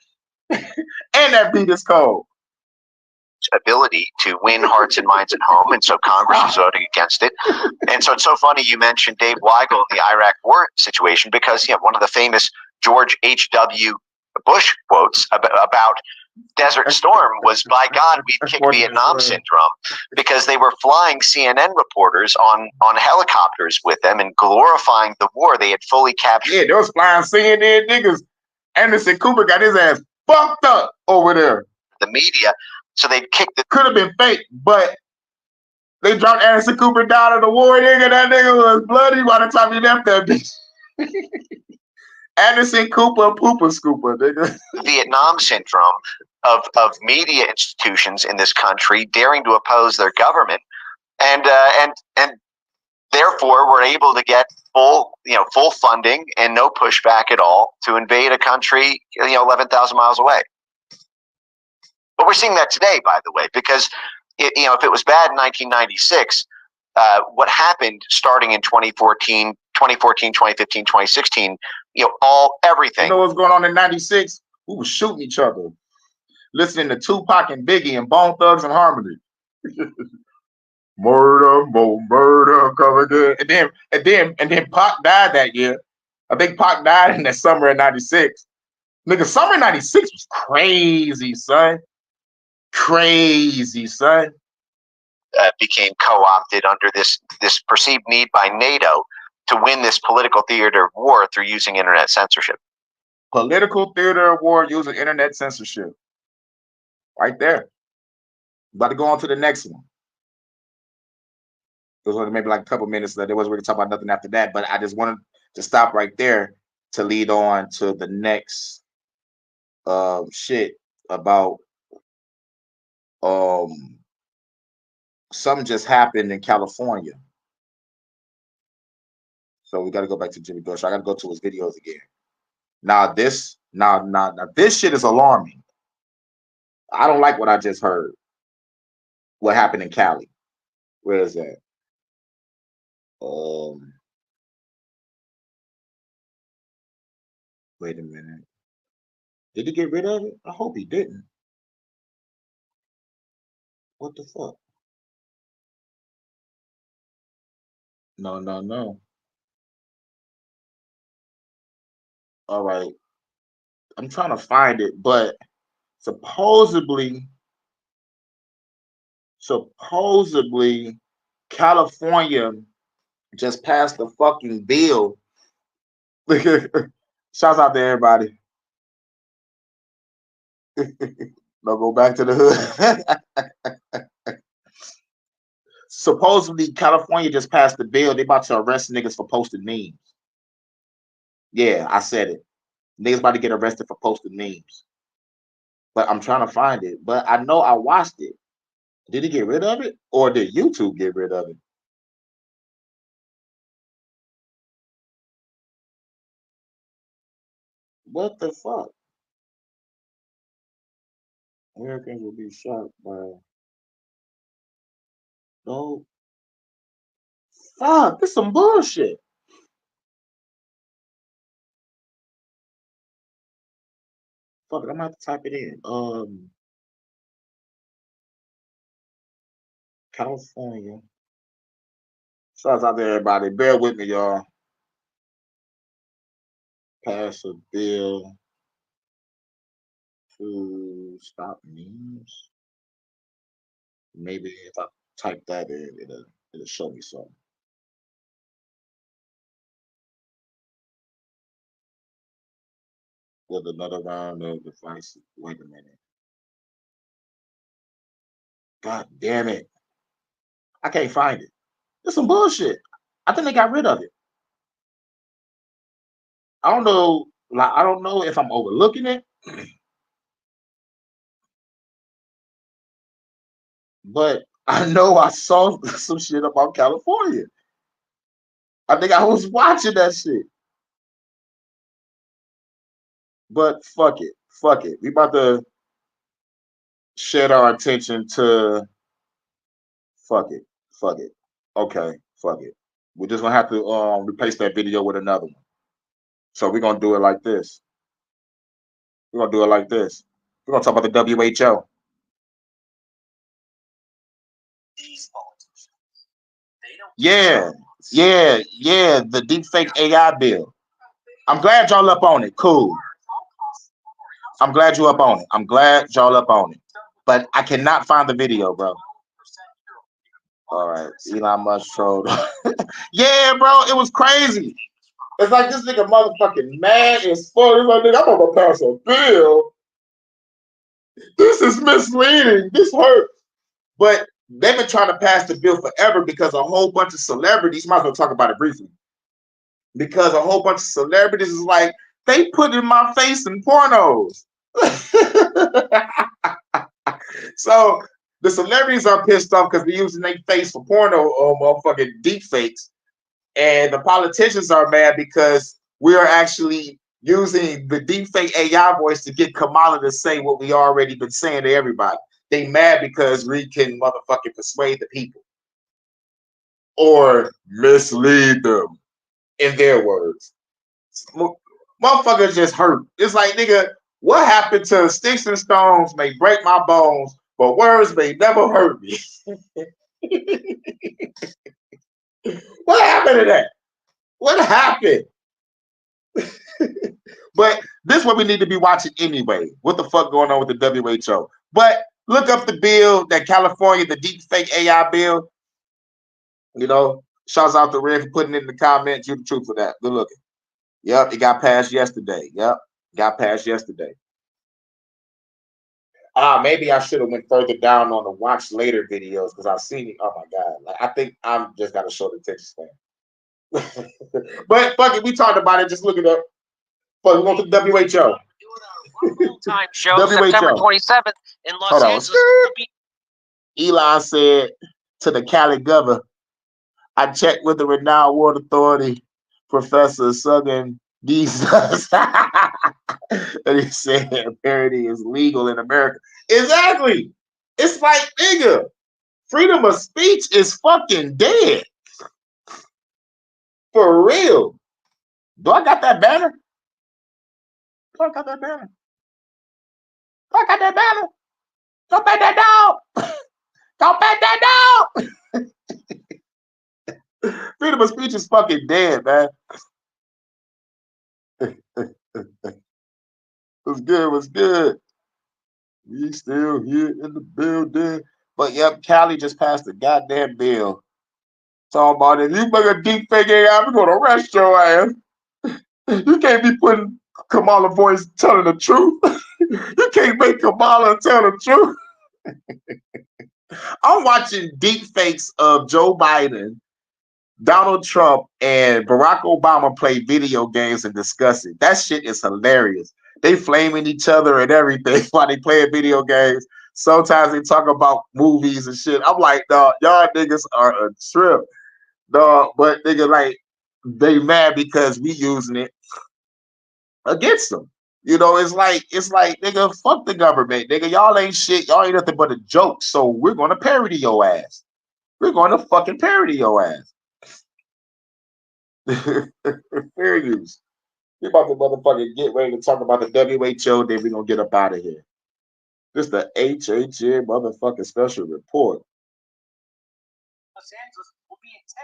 And that beat is cold. Ability to win hearts and minds at home, and so Congress is voting against it. And so it's so funny you mentioned Dave Weigel in the Iraq War situation, because one of the famous George H.W. Bush quotes about Desert Storm was, "By God, we'd kick Vietnam syndrome," because they were flying CNN reporters on helicopters with them and glorifying the war they had fully captured. Yeah, they was flying CNN niggas. Anderson Cooper got his ass fucked up over there. The media, so they'd kick the. Could have been fake, but they dropped Anderson Cooper down in the war, nigga. That nigga was bloody by the time he left that bitch. Anderson Cooper, pooper scooper, nigga. Vietnam syndrome of media institutions in this country daring to oppose their government, and therefore we're able to get full funding and no pushback at all to invade a country 11,000 miles away. But we're seeing that today, by the way, because if it was bad in 1996, what happened starting in 2014, 2015, 2016, everything. You know what's going on in 96? We were shooting each other, listening to Tupac and Biggie and Bone Thugs and Harmony. Murder, more murder, come again. And then Pac died that year. I think Pac died in that summer of 96. Nigga, summer of 96 was crazy, son. Crazy, son. Became co-opted under this perceived need by NATO to win this political theater of war through using internet censorship. Political theater of war using internet censorship. Right there. About to go on to the next one. There was maybe like a couple minutes that there wasn't really talking about nothing after that, but I just wanted to stop right there to lead on to the next shit about something just happened in California. So we got to go back to Jimmy Bush. I got to go to his videos again. Now this shit is alarming. I don't like what I just heard. What happened in Cali? Where is that? Wait a minute. Did he get rid of it? I hope he didn't. What the fuck? No. All right. I'm trying to find it, but supposedly California just passed a fucking bill. Shouts out to everybody. Don't go back to the hood. Supposedly California just passed the bill. They about to arrest niggas for posting memes. Yeah, I said it. Niggas about to get arrested for posting memes. But I'm trying to find it. But I know I watched it. Did he get rid of it? Or did YouTube get rid of it? What the fuck? Americans will be shocked by no. Fuck, this some bullshit. Fuck it, I'm gonna have to type it in. California. Shouts out to everybody. Bear with me, y'all. Pass a bill to stop memes. Maybe if I type that in, it'll show me something. With another round of devices. Wait a minute. God damn it. I can't find it. It's some bullshit. I think they got rid of it. I don't know. Like, I don't know if I'm overlooking it. But I know I saw some shit about California. I think I was watching that shit. But fuck it. Fuck it. We about to shed our attention to fuck it. Fuck it. Okay. Fuck it. We're just gonna have to replace that video with another one. So we're gonna do it like this. We're gonna do it like this. We're gonna talk about the WHO. Yeah, the deepfake AI bill. I'm glad y'all up on it. Cool. I'm glad you up on it. I'm glad y'all up on it. But I cannot find the video, bro. All right, Elon Musk trolled. Yeah, bro, it was crazy. It's like this nigga motherfucking mad as fuck. He's like, nigga, I'm gonna pass a bill. This is misleading. This hurts. But they've been trying to pass the bill forever because a whole bunch of celebrities, might as well talk about it briefly, because a whole bunch of celebrities is like, they put in my face in pornos. So the celebrities are pissed off because we're using their face for porno or motherfucking deep fakes. And the politicians are mad because we are actually using the deepfake AI voice to get Kamala to say what we already been saying to everybody. They mad because we can motherfucking persuade the people or mislead them, in their words. Motherfuckers just hurt. It's like, nigga, what happened to sticks and stones may break my bones, but words may never hurt me. What happened to that? What happened? But this is what we need to be watching anyway. What the fuck going on with the WHO? But look up the bill that California, the deep fake AI bill. You know, shouts out to Red for putting it in the comments. You the truth for that. Good looking. Yep, it got passed yesterday. Yep, got passed yesterday. Maybe I should have went further down on the watch later videos because I've seen it. Oh my god! Like, I think I'm just got a short attention span. But fuck it, we talked about it. Just look it up. But we're going to the WHO. Full-time show September 27th in Los Angeles. Elon said to the Cali governor, I checked with the renowned water authority, Professor Sugan Jesus. And he said parody is legal in America. Exactly. It's like, nigga, freedom of speech is fucking dead. For real. Do I got that banner? Do I got that banner? Do I got that banner? Don't bet that dog. Don't bet that dog. Freedom of speech is fucking dead, man. What's good? What's good? We still here in the building. But yep, Cali just passed a goddamn bill. Talking about it. You make a deep fake AI, we're gonna arrest your ass. You can't be putting Kamala voice telling the truth. You can't make Kamala tell the truth. I'm watching deep fakes of Joe Biden, Donald Trump, and Barack Obama play video games and discuss it. That shit is hilarious. They flaming each other and everything while they playing video games. Sometimes they talk about movies and shit. I'm like, dog, y'all niggas are a trip, dog. But nigga, like, they mad because we using it against them. You know, it's like, nigga, fuck the government, nigga. Y'all ain't shit. Y'all ain't nothing but a joke. So we're gonna parody your ass. We're gonna fucking parody your ass. Fair use. We about to motherfucking get ready to talk about the WHO, then we're gonna get up out of here. This the HHN motherfucking special report.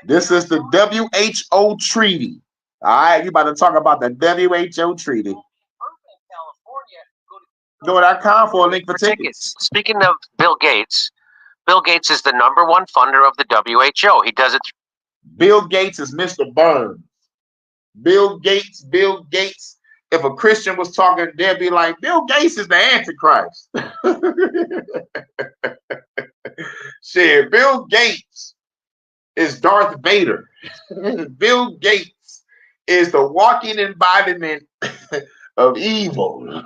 This is the WHO treaty. All right, you about to talk about the WHO treaty. Go.com for a link for tickets. Speaking of Bill Gates is the #1 funder of the WHO. He does it. Bill Gates is Mr. Burns. Bill Gates. If a Christian was talking, they'd be like, Bill Gates is the Antichrist. Shit, Bill Gates is Darth Vader. Bill Gates is the walking embodiment of evil.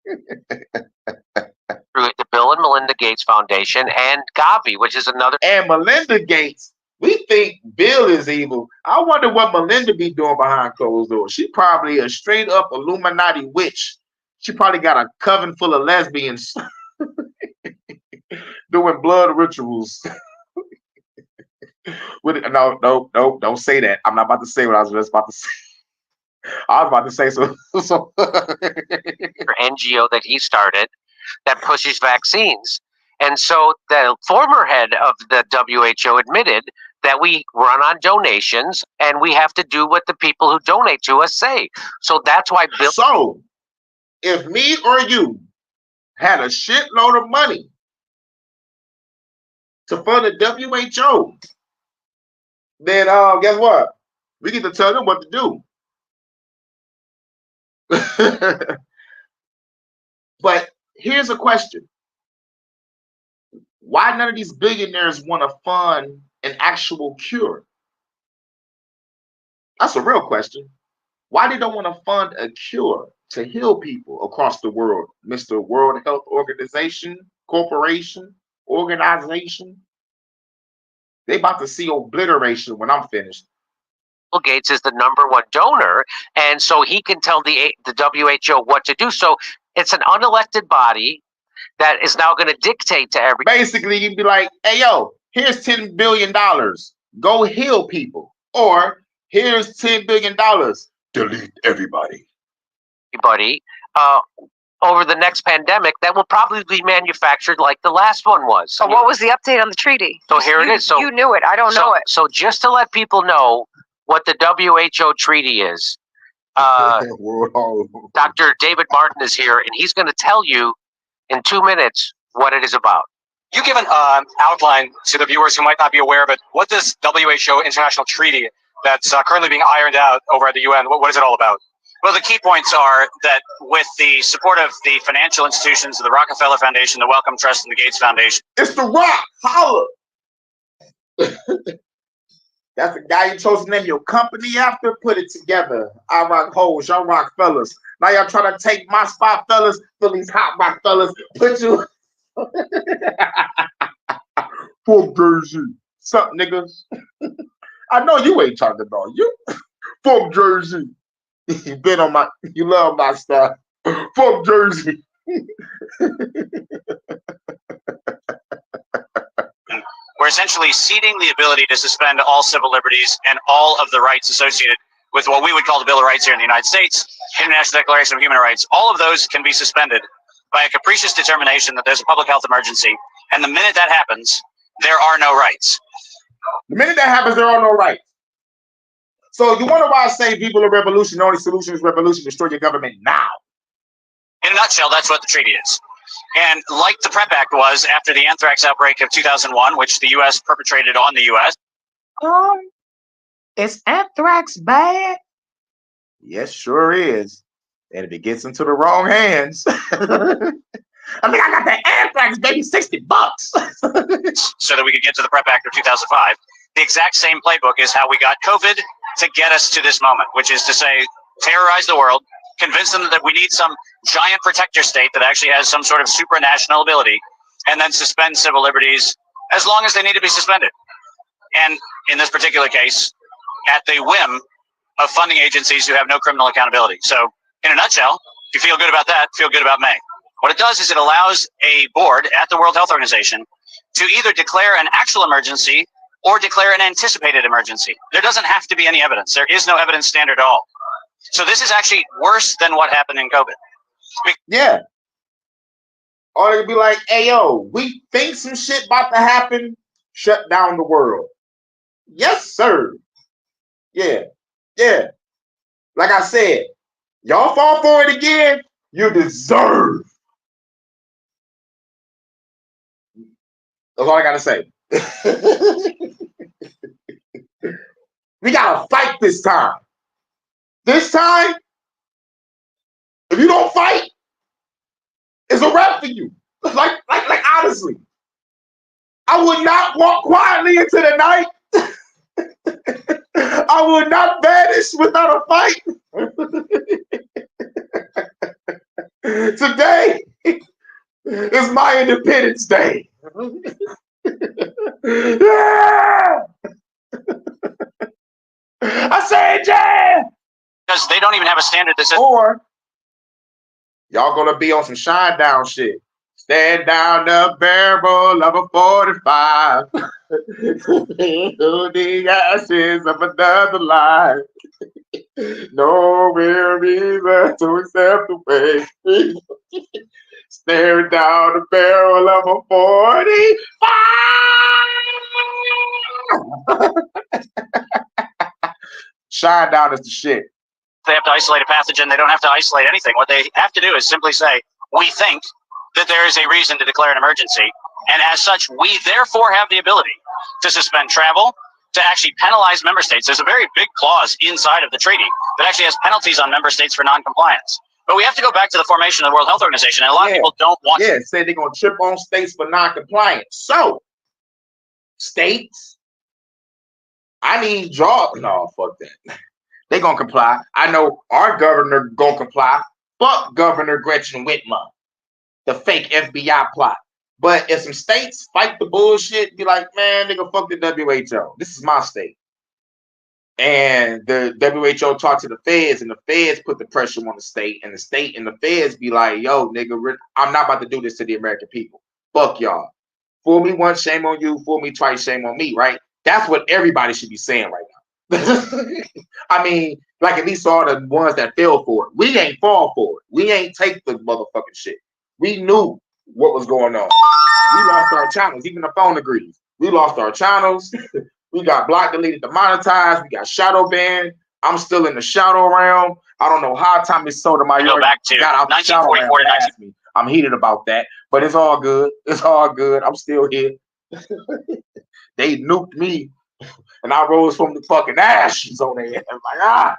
Through the Bill and Melinda Gates Foundation and Gavi, which is another. And Melinda Gates, we think Bill is evil. I wonder what Melinda be doing behind closed doors. She probably a straight up Illuminati witch. She probably got a coven full of lesbians doing blood rituals. No, don't say that. I'm not about to say what I was just about to say. I was about to say so. NGO that he started that pushes vaccines. And so the former head of the WHO admitted that we run on donations and we have to do what the people who donate to us say. So that's why Bill. So if me or you had a shitload of money to fund the WHO, then guess what? We get to tell them what to do. But here's a question. Why none of these billionaires want to fund an actual cure? That's a real question. Why they don't want to fund a cure to heal people across the world, Mr. World Health Organization, Corporation, Organization? They about to see obliteration when I'm finished. Bill Gates is the #1 donor, and so he can tell the WHO what to do. So it's an unelected body that is now going to dictate to everybody. Basically, you'd be like, hey, yo, here's $10 billion. Go heal people. Or here's $10 billion. Delete everybody. Over the next pandemic that will probably be manufactured like the last one was. So what was the update on the treaty? So here it is. So you knew it. I don't know it. So just to let people know what the WHO treaty is, Dr. David Martin is here, and he's going to tell you in 2 minutes what it is about. You give an outline to the viewers who might not be aware of it. What does WHO international treaty that's currently being ironed out over at the UN, what is it all about? Well, the key points are that with the support of the financial institutions, the Rockefeller Foundation, the Wellcome Trust, and the Gates Foundation. It's the Rock. Holla. That's the guy you chose to name your company after. Put it together. I rock hoes, y'all rock fellas. Now y'all trying to take my spot, fellas. Philly's hot rock fellas. Put you. Fuck Jersey. Sup, niggas? I know you ain't talking about you. Fuck Jersey. You been on my. You love my stuff. Fuck Jersey. We're essentially ceding the ability to suspend all civil liberties and all of the rights associated with what we would call the Bill of Rights here in the United States, International Declaration of Human Rights. All of those can be suspended by a capricious determination that there's a public health emergency. And the minute that happens, there are no rights. The minute that happens, there are no rights. So you wonder why I say people of revolution, the only solution is revolution, destroy your government now. In a nutshell, that's what the treaty is. And like the PrEP Act was after the anthrax outbreak of 2001, which the U.S. perpetrated on the U.S. Is anthrax bad? Yes, sure is. And if it gets into the wrong hands, I mean, I got that anthrax, baby, $60. So that we could get to the PrEP Act of 2005. The exact same playbook is how we got COVID to get us to this moment, which is to say, terrorize the world, convince them that we need some giant protector state that actually has some sort of supranational ability, and then suspend civil liberties as long as they need to be suspended. And in this particular case, at the whim of funding agencies who have no criminal accountability. So in a nutshell, if you feel good about that, feel good about May. What it does is it allows a board at the World Health Organization to either declare an actual emergency or declare an anticipated emergency. There doesn't have to be any evidence. There is no evidence standard at all. So this is actually worse than what happened in COVID. Yeah. Or they'd be like, hey, yo, we think some shit about to happen, shut down the world. Yes, sir. Yeah. Yeah. Like I said, y'all fall for it again, you deserve. That's all I gotta say. We gotta fight this time. This time, if you don't fight, it's a wrap for you. Like honestly, I would not walk quietly into the night. I would not vanish without a fight. Today is my Independence Day. Yeah! I said, yeah! Because they don't even have a standard that says. Or y'all gonna be on some shine down shit. Stand down the barrel of a 45. To the ashes of another life. No real reason to accept the way. Staring down the barrel of a 45. Shine down is the shit. They have to isolate a pathogen. They don't have to isolate anything. What they have to do is simply say, we think that there is a reason to declare an emergency. And as such, we therefore have the ability to suspend travel, to actually penalize member states. There's a very big clause inside of the treaty that actually has penalties on member states for noncompliance. But we have to go back to the formation of the World Health Organization, and a lot of people don't want to. Yeah, say they're going to trip on states for noncompliance. So, states, I need y'all. No, fuck that. They going to comply. I know our governor going to comply. Fuck Governor Gretchen Whitmer, the fake FBI plot. But if some states fight the bullshit, be like, man, nigga, fuck the WHO. This is my state. And the WHO talk to the feds, and the feds put the pressure on the state, and the state and the feds be like, yo, nigga, I'm not about to do this to the American people. Fuck y'all. Fool me once, shame on you. Fool me twice, shame on me, right? That's what everybody should be saying right now. I mean, like at least all the ones that fell for it. We ain't fall for it. We ain't take the motherfucking shit. We knew what was going on. We lost our channels. Even the phone agrees. We lost our channels. We got blocked, deleted, demonetized. We got shadow banned. I'm still in the shadow realm. I don't know how Tommy Sotomayor got out the shadow realm. I'm heated about that, but it's all good. It's all good. I'm still here. They nuked me, and I rose from the fucking ashes on their head. I'm like,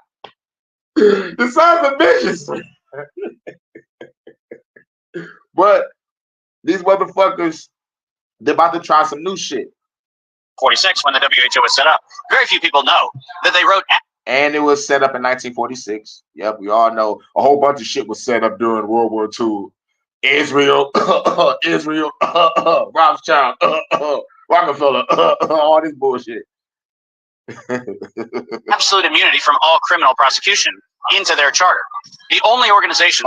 the sons of bitches. But these motherfuckers, they're about to try some new shit. 46, when the WHO was set up. Very few people know that they wrote. And it was set up in 1946. Yep, we all know a whole bunch of shit was set up during World War II. Israel, Israel, Rothschild, Rockefeller, all this bullshit. Absolute immunity from all criminal prosecution into their charter. The only organization.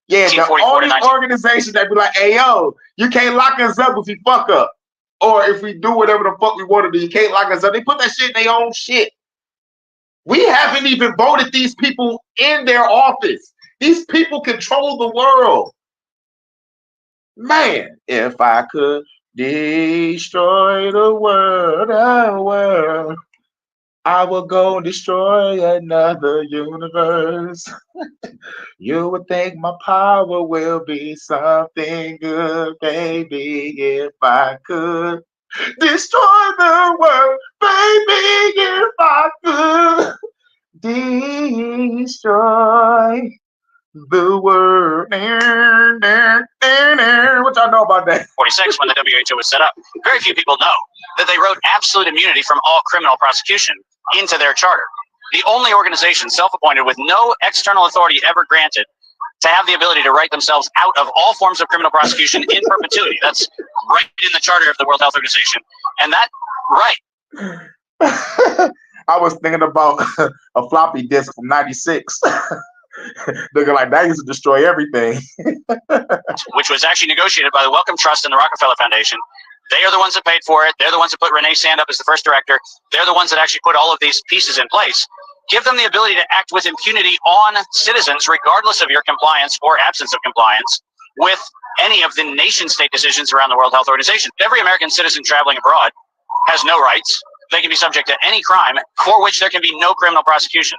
Yeah, the only organization that be like, hey, yo, you can't lock us up if we fuck up. Or if we do whatever the fuck we want to do, you can't lock us up. They put that shit in their own shit. We haven't even voted these people in their office. These people control the world. Man, if I could destroy the world, I will go and destroy another universe. You would think my power will be something good, baby, if I could destroy the world, baby, if I could destroy the world. What y'all know about that? 46, when the WHO was set up. Very few people know that they wrote absolute immunity from all criminal prosecution into their charter. The only organization self-appointed with no external authority ever granted to have the ability to write themselves out of all forms of criminal prosecution in perpetuity. That's right in the charter of the World Health Organization. And that, right. I was thinking about a floppy disk from 96. Looking like that used to destroy everything. Which was actually negotiated by the Wellcome Trust and the Rockefeller Foundation. They are the ones that paid for it. They're the ones that put Renee Sand up as the first director. They're the ones that actually put all of these pieces in place. Give them the ability to act with impunity on citizens, regardless of your compliance or absence of compliance with any of the nation-state decisions around the World Health Organization. Every American citizen traveling abroad has no rights. They can be subject to any crime for which there can be no criminal prosecution.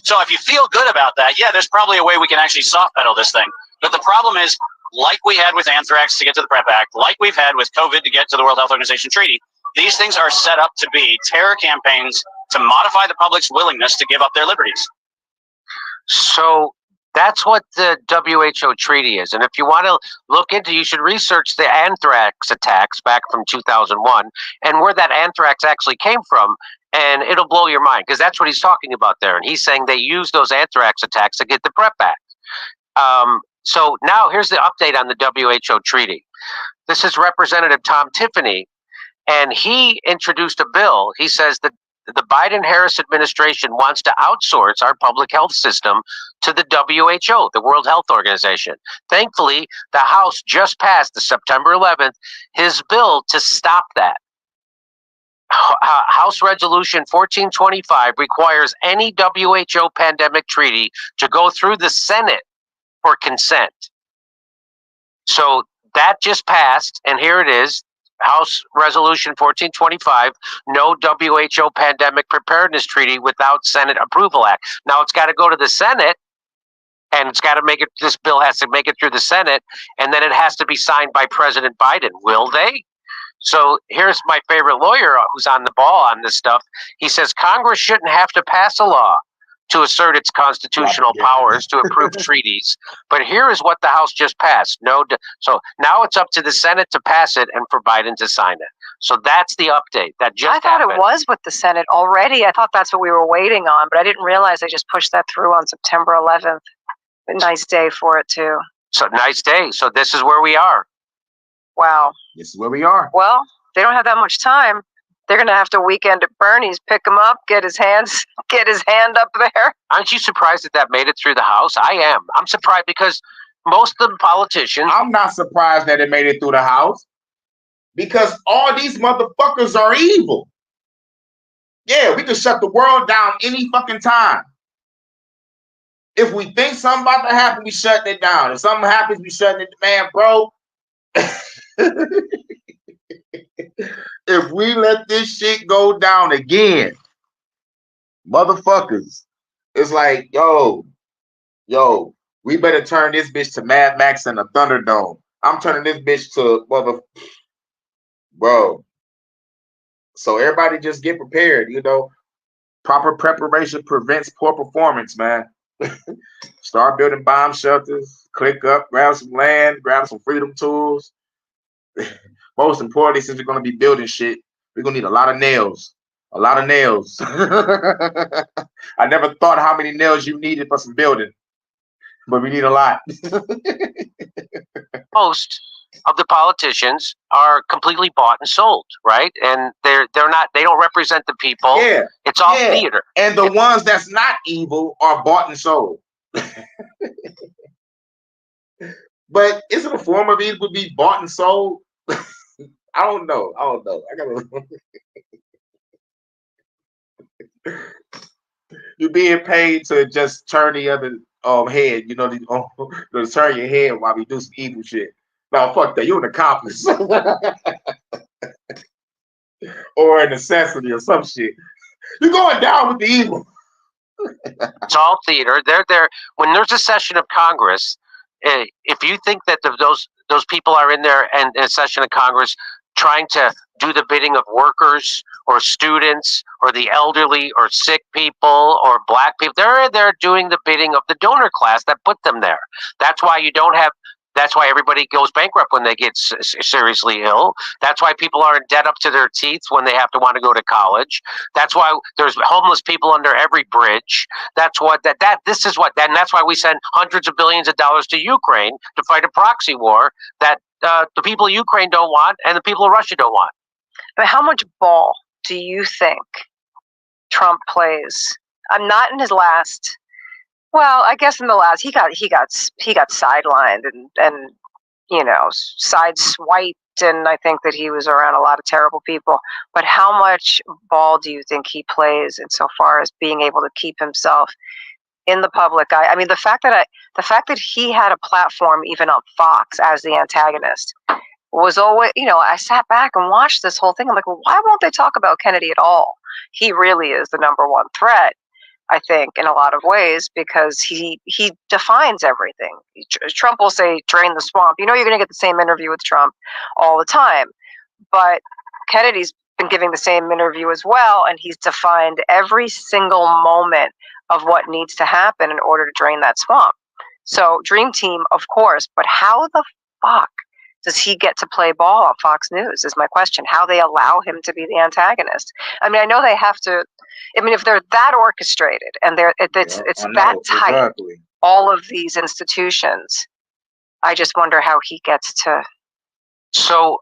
So if you feel good about that, yeah, there's probably a way we can actually soft pedal this thing. But the problem is, like we had with anthrax to get to the PrEP Act, like we've had with COVID to get to the World Health Organization Treaty, these things are set up to be terror campaigns to modify the public's willingness to give up their liberties. So that's what the WHO treaty is. And if you want to look into, you should research the anthrax attacks back from 2001 and where that anthrax actually came from. And it'll blow your mind because that's what he's talking about there. And he's saying they used those anthrax attacks to get the PrEP Act. So now here's the update on the WHO treaty. This is Representative Tom Tiffany, and he introduced a bill. He says that the Biden-Harris administration wants to outsource our public health system to the WHO, the World Health Organization. Thankfully, the House just passed, the September 11th, his bill to stop that. House Resolution 1425 requires any WHO pandemic treaty to go through the Senate for consent. So that just passed, and here it is. House Resolution 1425, no WHO Pandemic Preparedness Treaty without Senate Approval Act. Now it's got to go to the Senate, and it's got to make it. This bill has to make it through the Senate, and then it has to be signed by President Biden. Will they? So here's my favorite lawyer who's on the ball on this stuff. He says Congress shouldn't have to pass a law to assert its constitutional powers to approve treaties. But here is what the House just passed. So now it's up to the Senate to pass it and for Biden to sign it. So that's the update. That just I thought happened. it was with the Senate already. I thought that's what we were waiting on, but I didn't realize they just pushed that through on September 11th. A nice day for it, too. So nice day. So this is where we are. Wow. This is where we are. Well, they don't have that much time. They're going to have to weekend at Bernie's, pick him up, get his hand up there. Aren't you surprised that made it through the House? I am. I'm surprised because most of the politicians. I'm not surprised that it made it through the House because all these motherfuckers are evil. Yeah, we can shut the world down any fucking time. If we think something about to happen, we shutting it down. If something happens, we shutting it. Man, bro. If we let this shit go down again, motherfuckers, it's like, yo, we better turn this bitch to Mad Max and a Thunderdome. I'm turning this bitch to bro. So everybody just get prepared, Proper preparation prevents poor performance, man. Start building bomb shelters, click up, grab some land, grab some freedom tools. Most importantly, since we're going to be building shit, we're going to need a lot of nails. A lot of nails. I never thought how many nails you needed for some building, but we need a lot. Most of the politicians are completely bought and sold, right? And they're not. They don't represent the people. Yeah, it's all theater. And the ones that's not evil are bought and sold. But isn't a form of evil be bought and sold? I don't know. I gotta. You're being paid to just turn the other head, to turn your head while we do some evil shit. No, fuck that. You're an accomplice. Or a necessity or some shit. You're going down with the evil. It's all theater. They're there when there's a session of Congress. If you think that those people are in there and in a session of Congress trying to do the bidding of workers or students or the elderly or sick people or black people, they're doing the bidding of the donor class that put them there. That's why you don't have. That's why everybody goes bankrupt when they get seriously ill. That's why people are in debt up to their teeth when they have to want to go to college. That's why there's homeless people under every bridge. That's what this is what, and that's why we send hundreds of billions of dollars to Ukraine to fight a proxy war that the people of Ukraine don't want and the people of Russia don't want. But how much ball do you think Trump plays? I'm not in his last. Well, I guess in the last he got sidelined and sideswiped, and I think that he was around a lot of terrible people. But how much ball do you think he plays insofar as being able to keep himself in the public eye? I mean, the fact that he had a platform even on Fox as the antagonist was always, I sat back and watched this whole thing. I'm like, well, why won't they talk about Kennedy at all? He really is the number one threat, I think, in a lot of ways, because he defines everything. Trump will say, drain the swamp. You're going to get the same interview with Trump all the time. But Kennedy's been giving the same interview as well, and he's defined every single moment of what needs to happen in order to drain that swamp. So, Dream Team, of course, but how the fuck does he get to play ball on Fox News is my question. How they allow him to be the antagonist. I mean, I know they have to. I mean, if they're that orchestrated and it's that tight, exactly. All of these institutions, I just wonder how he gets to. So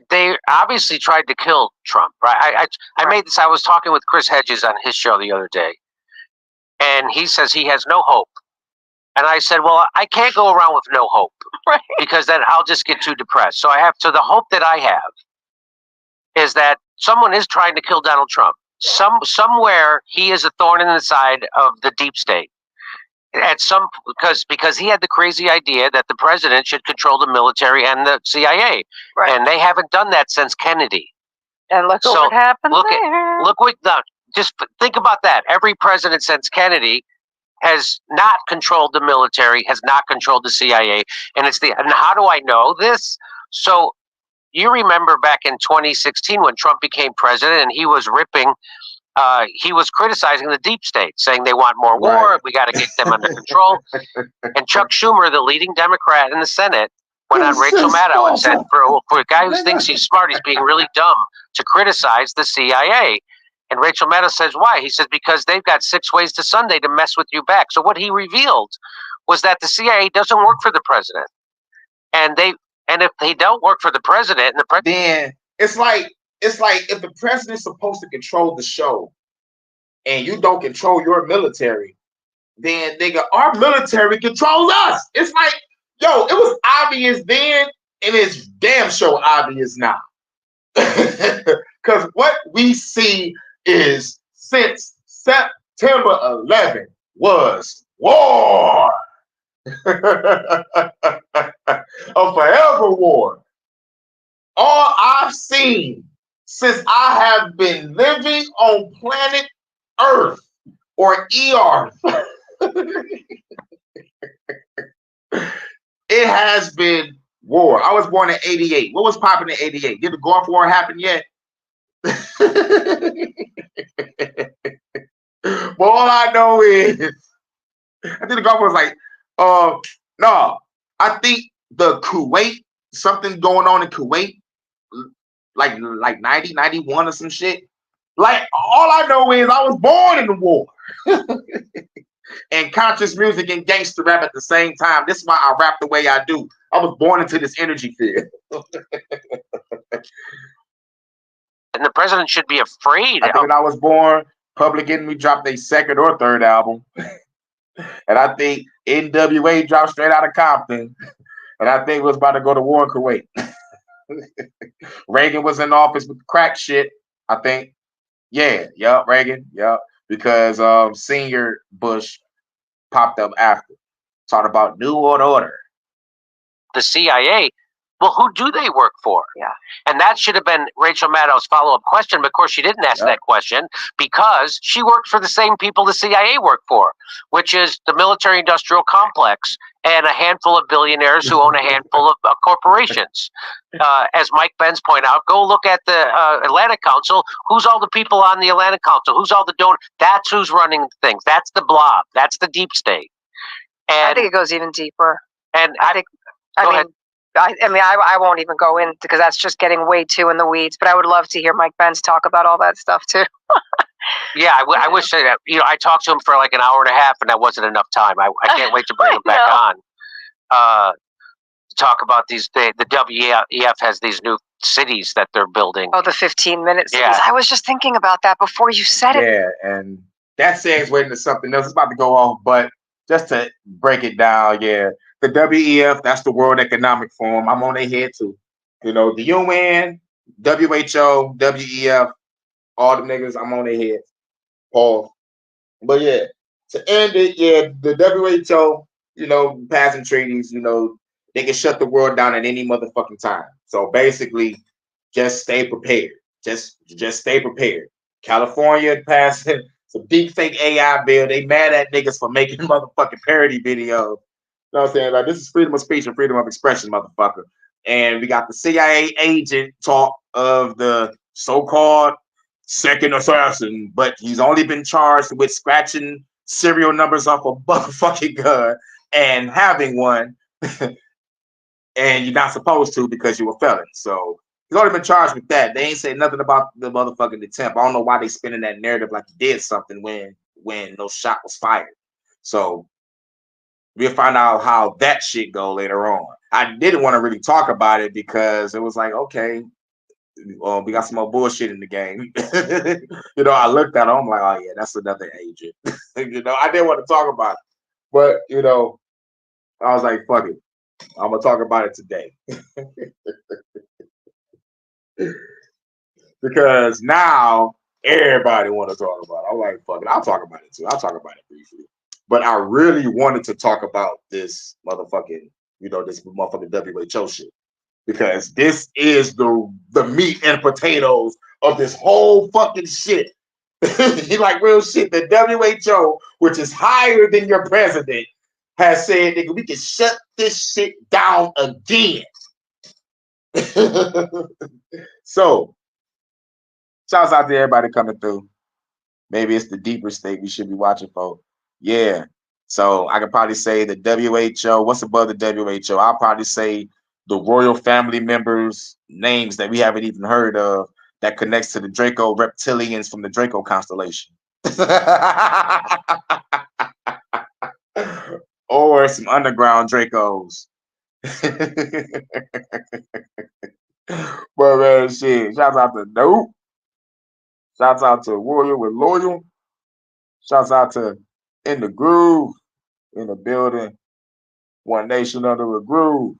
they obviously tried to kill Trump, right? I made this. I was talking with Chris Hedges on his show the other day, and he says he has no hope. And I said, well, I can't go around with no hope, Right. because then I'll just get too depressed. So the hope that I have is that someone is trying to kill Donald Trump. Somewhere he is a thorn in the side of the deep state. Because he had the crazy idea that the president should control the military and the CIA, Right. and they haven't done that since Kennedy. And look So, what happened Look there. what just think about that. Every president since Kennedy has not controlled the military, has not controlled the CIA, and how do I know this? So you remember back in 2016 when Trump became president, and he was criticizing the deep state, saying they want more war, Right. we got to get them under control. And Chuck Schumer, the leading Democrat in the Senate, went on Rachel Maddow and said, for a guy who thinks he's smart, he's being really dumb to criticize the CIA. And Rachel Maddow says, why? He says, because they've got 6 ways to Sunday to mess with you back. So what he revealed was that the CIA doesn't work for the president. And if they don't work for the president, then it's like if the president's supposed to control the show and you don't control your military, then nigga, our military controls us. It's like, yo, it was obvious then, and it's damn sure obvious now. Because what we see is since September 11 was war. A forever war. All I've seen since I have been living on planet Earth or ER, it has been war. I was born in 88. What was popping in 88? Did the Gulf War happen yet? But all I know is, I think the Gulf War was like, no, I think the Kuwait, something going on in Kuwait, like 90, 91 or some shit. Like, all I know is I was born in the war. And conscious music and gangster rap at the same time. This is why I rap the way I do. I was born into this energy field. and the president should be afraid. I think when I was born, Public Enemy dropped their second or third album. And I think NWA dropped Straight Outta Compton. And I think it was about to go to war in Kuwait. Reagan was in office with the crack shit, I think. Yeah, yup, Reagan, yup. Because Senior Bush popped up after. Talked about New World Order. The CIA, well, who do they work for? Yeah. And that should have been Rachel Maddow's follow-up question, but of course she didn't ask that question because she worked for the same people the CIA worked for, which is the military-industrial complex and a handful of billionaires who own a handful of corporations. As Mike Benz pointed out, go look at the Atlantic Council. Who's all the people on the Atlantic Council? Who's all the donors? That's who's running things. That's the blob. That's the deep state. And I think it goes even deeper. And I won't even go in because that's just getting way too in the weeds. But I would love to hear Mike Benz talk about all that stuff too. Yeah, I wish that, I talked to him for like an hour and a half, and that wasn't enough time. I can't wait to bring him back on. To talk about these. The WEF has these new cities that they're building. Oh, the 15-minute cities. Yeah. I was just thinking about that before you said it. Yeah, and that segues into something else. It's about to go off, but just to break it down, yeah. The WEF, that's the World Economic Forum. I'm on their head too. The UN, WHO, WEF, all the niggas, I'm on their head. Pause. But yeah, to end it, yeah, the WHO, passing treaties, they can shut the world down at any motherfucking time. So basically, just stay prepared. Just stay prepared. California passing some deep fake AI bill. They mad at niggas for making motherfucking parody videos. You know what I'm saying? Like, this is freedom of speech and freedom of expression, motherfucker. And we got the CIA agent talk of the so-called second assassin, but he's only been charged with scratching serial numbers off a motherfucking gun and having one. And you're not supposed to because you're a felon. So he's only been charged with that. They ain't say nothing about the motherfucking attempt. I don't know why they spinning that narrative like he did something when no shot was fired. So we'll find out how that shit go later on. I didn't want to really talk about it because it was like, okay, we got some more bullshit in the game. You know, I looked at it, I'm like, oh yeah, that's another agent. You know, I didn't want to talk about it, but you know, I was like, fuck it, I'm gonna talk about it today because now everybody want to talk about it. I'm like, fuck it, I'll talk about it too. I'll talk about it briefly, but I really wanted to talk about this motherfucking, you know, this motherfucking WHO shit. Because this is the meat and potatoes of this whole fucking shit. He like real shit. The WHO, which is higher than your president, has said, nigga, we can shut this shit down again. So, shouts out to everybody coming through. Maybe it's the deeper state we should be watching for. Yeah. So I could probably say the WHO. What's above the WHO? I'll probably say the royal family members' names that we haven't even heard of that connects to the Draco reptilians from the Draco constellation. Or some underground Dracos. But man, shit. Shouts out to Dope. Shouts out to Warrior with Loyal. Shouts out to In the Groove, in the building. One nation under a groove.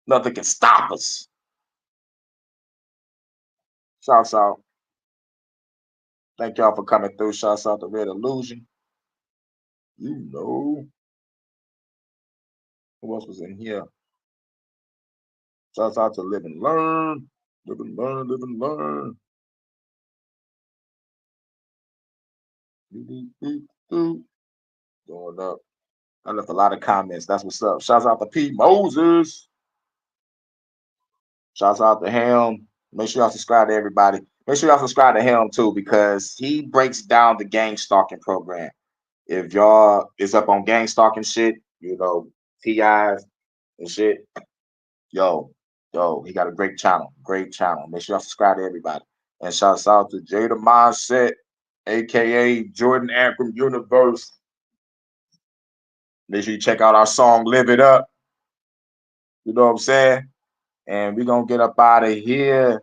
Nothing can stop us. Shouts out. Thank y'all for coming through. Shouts out to Red Illusion. You know. Who else was in here? Shouts out to Live and Learn. Live and Learn, Live and Learn. Going up. I left a lot of comments. That's what's up. Shouts out to Pete Moses. Shouts out to him. Make sure y'all subscribe to everybody. Make sure y'all subscribe to him too, because he breaks down the gang stalking program. If y'all is up on gang stalking shit, you know, TIs and shit, yo, he got a great channel. Great channel. Make sure y'all subscribe to everybody. And shouts out to Jada Mindset, aka Jordan Akram Universe. Make sure you check out our song Live It Up. You know what I'm saying? And we're gonna get up out of here.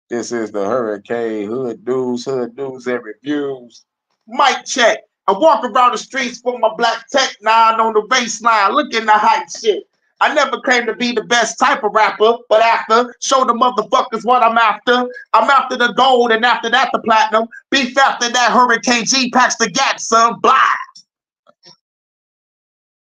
This is the Hurricane Hood News and Reviews. Mic check. I walk around the streets with my black tech 9 on the baseline, looking the hype shit. I never claimed to be the best type of rapper, but after, show the motherfuckers what I'm after. I'm after the gold, and after that, the platinum. Beef after that, Hurricane G packs the gat, son. Blah.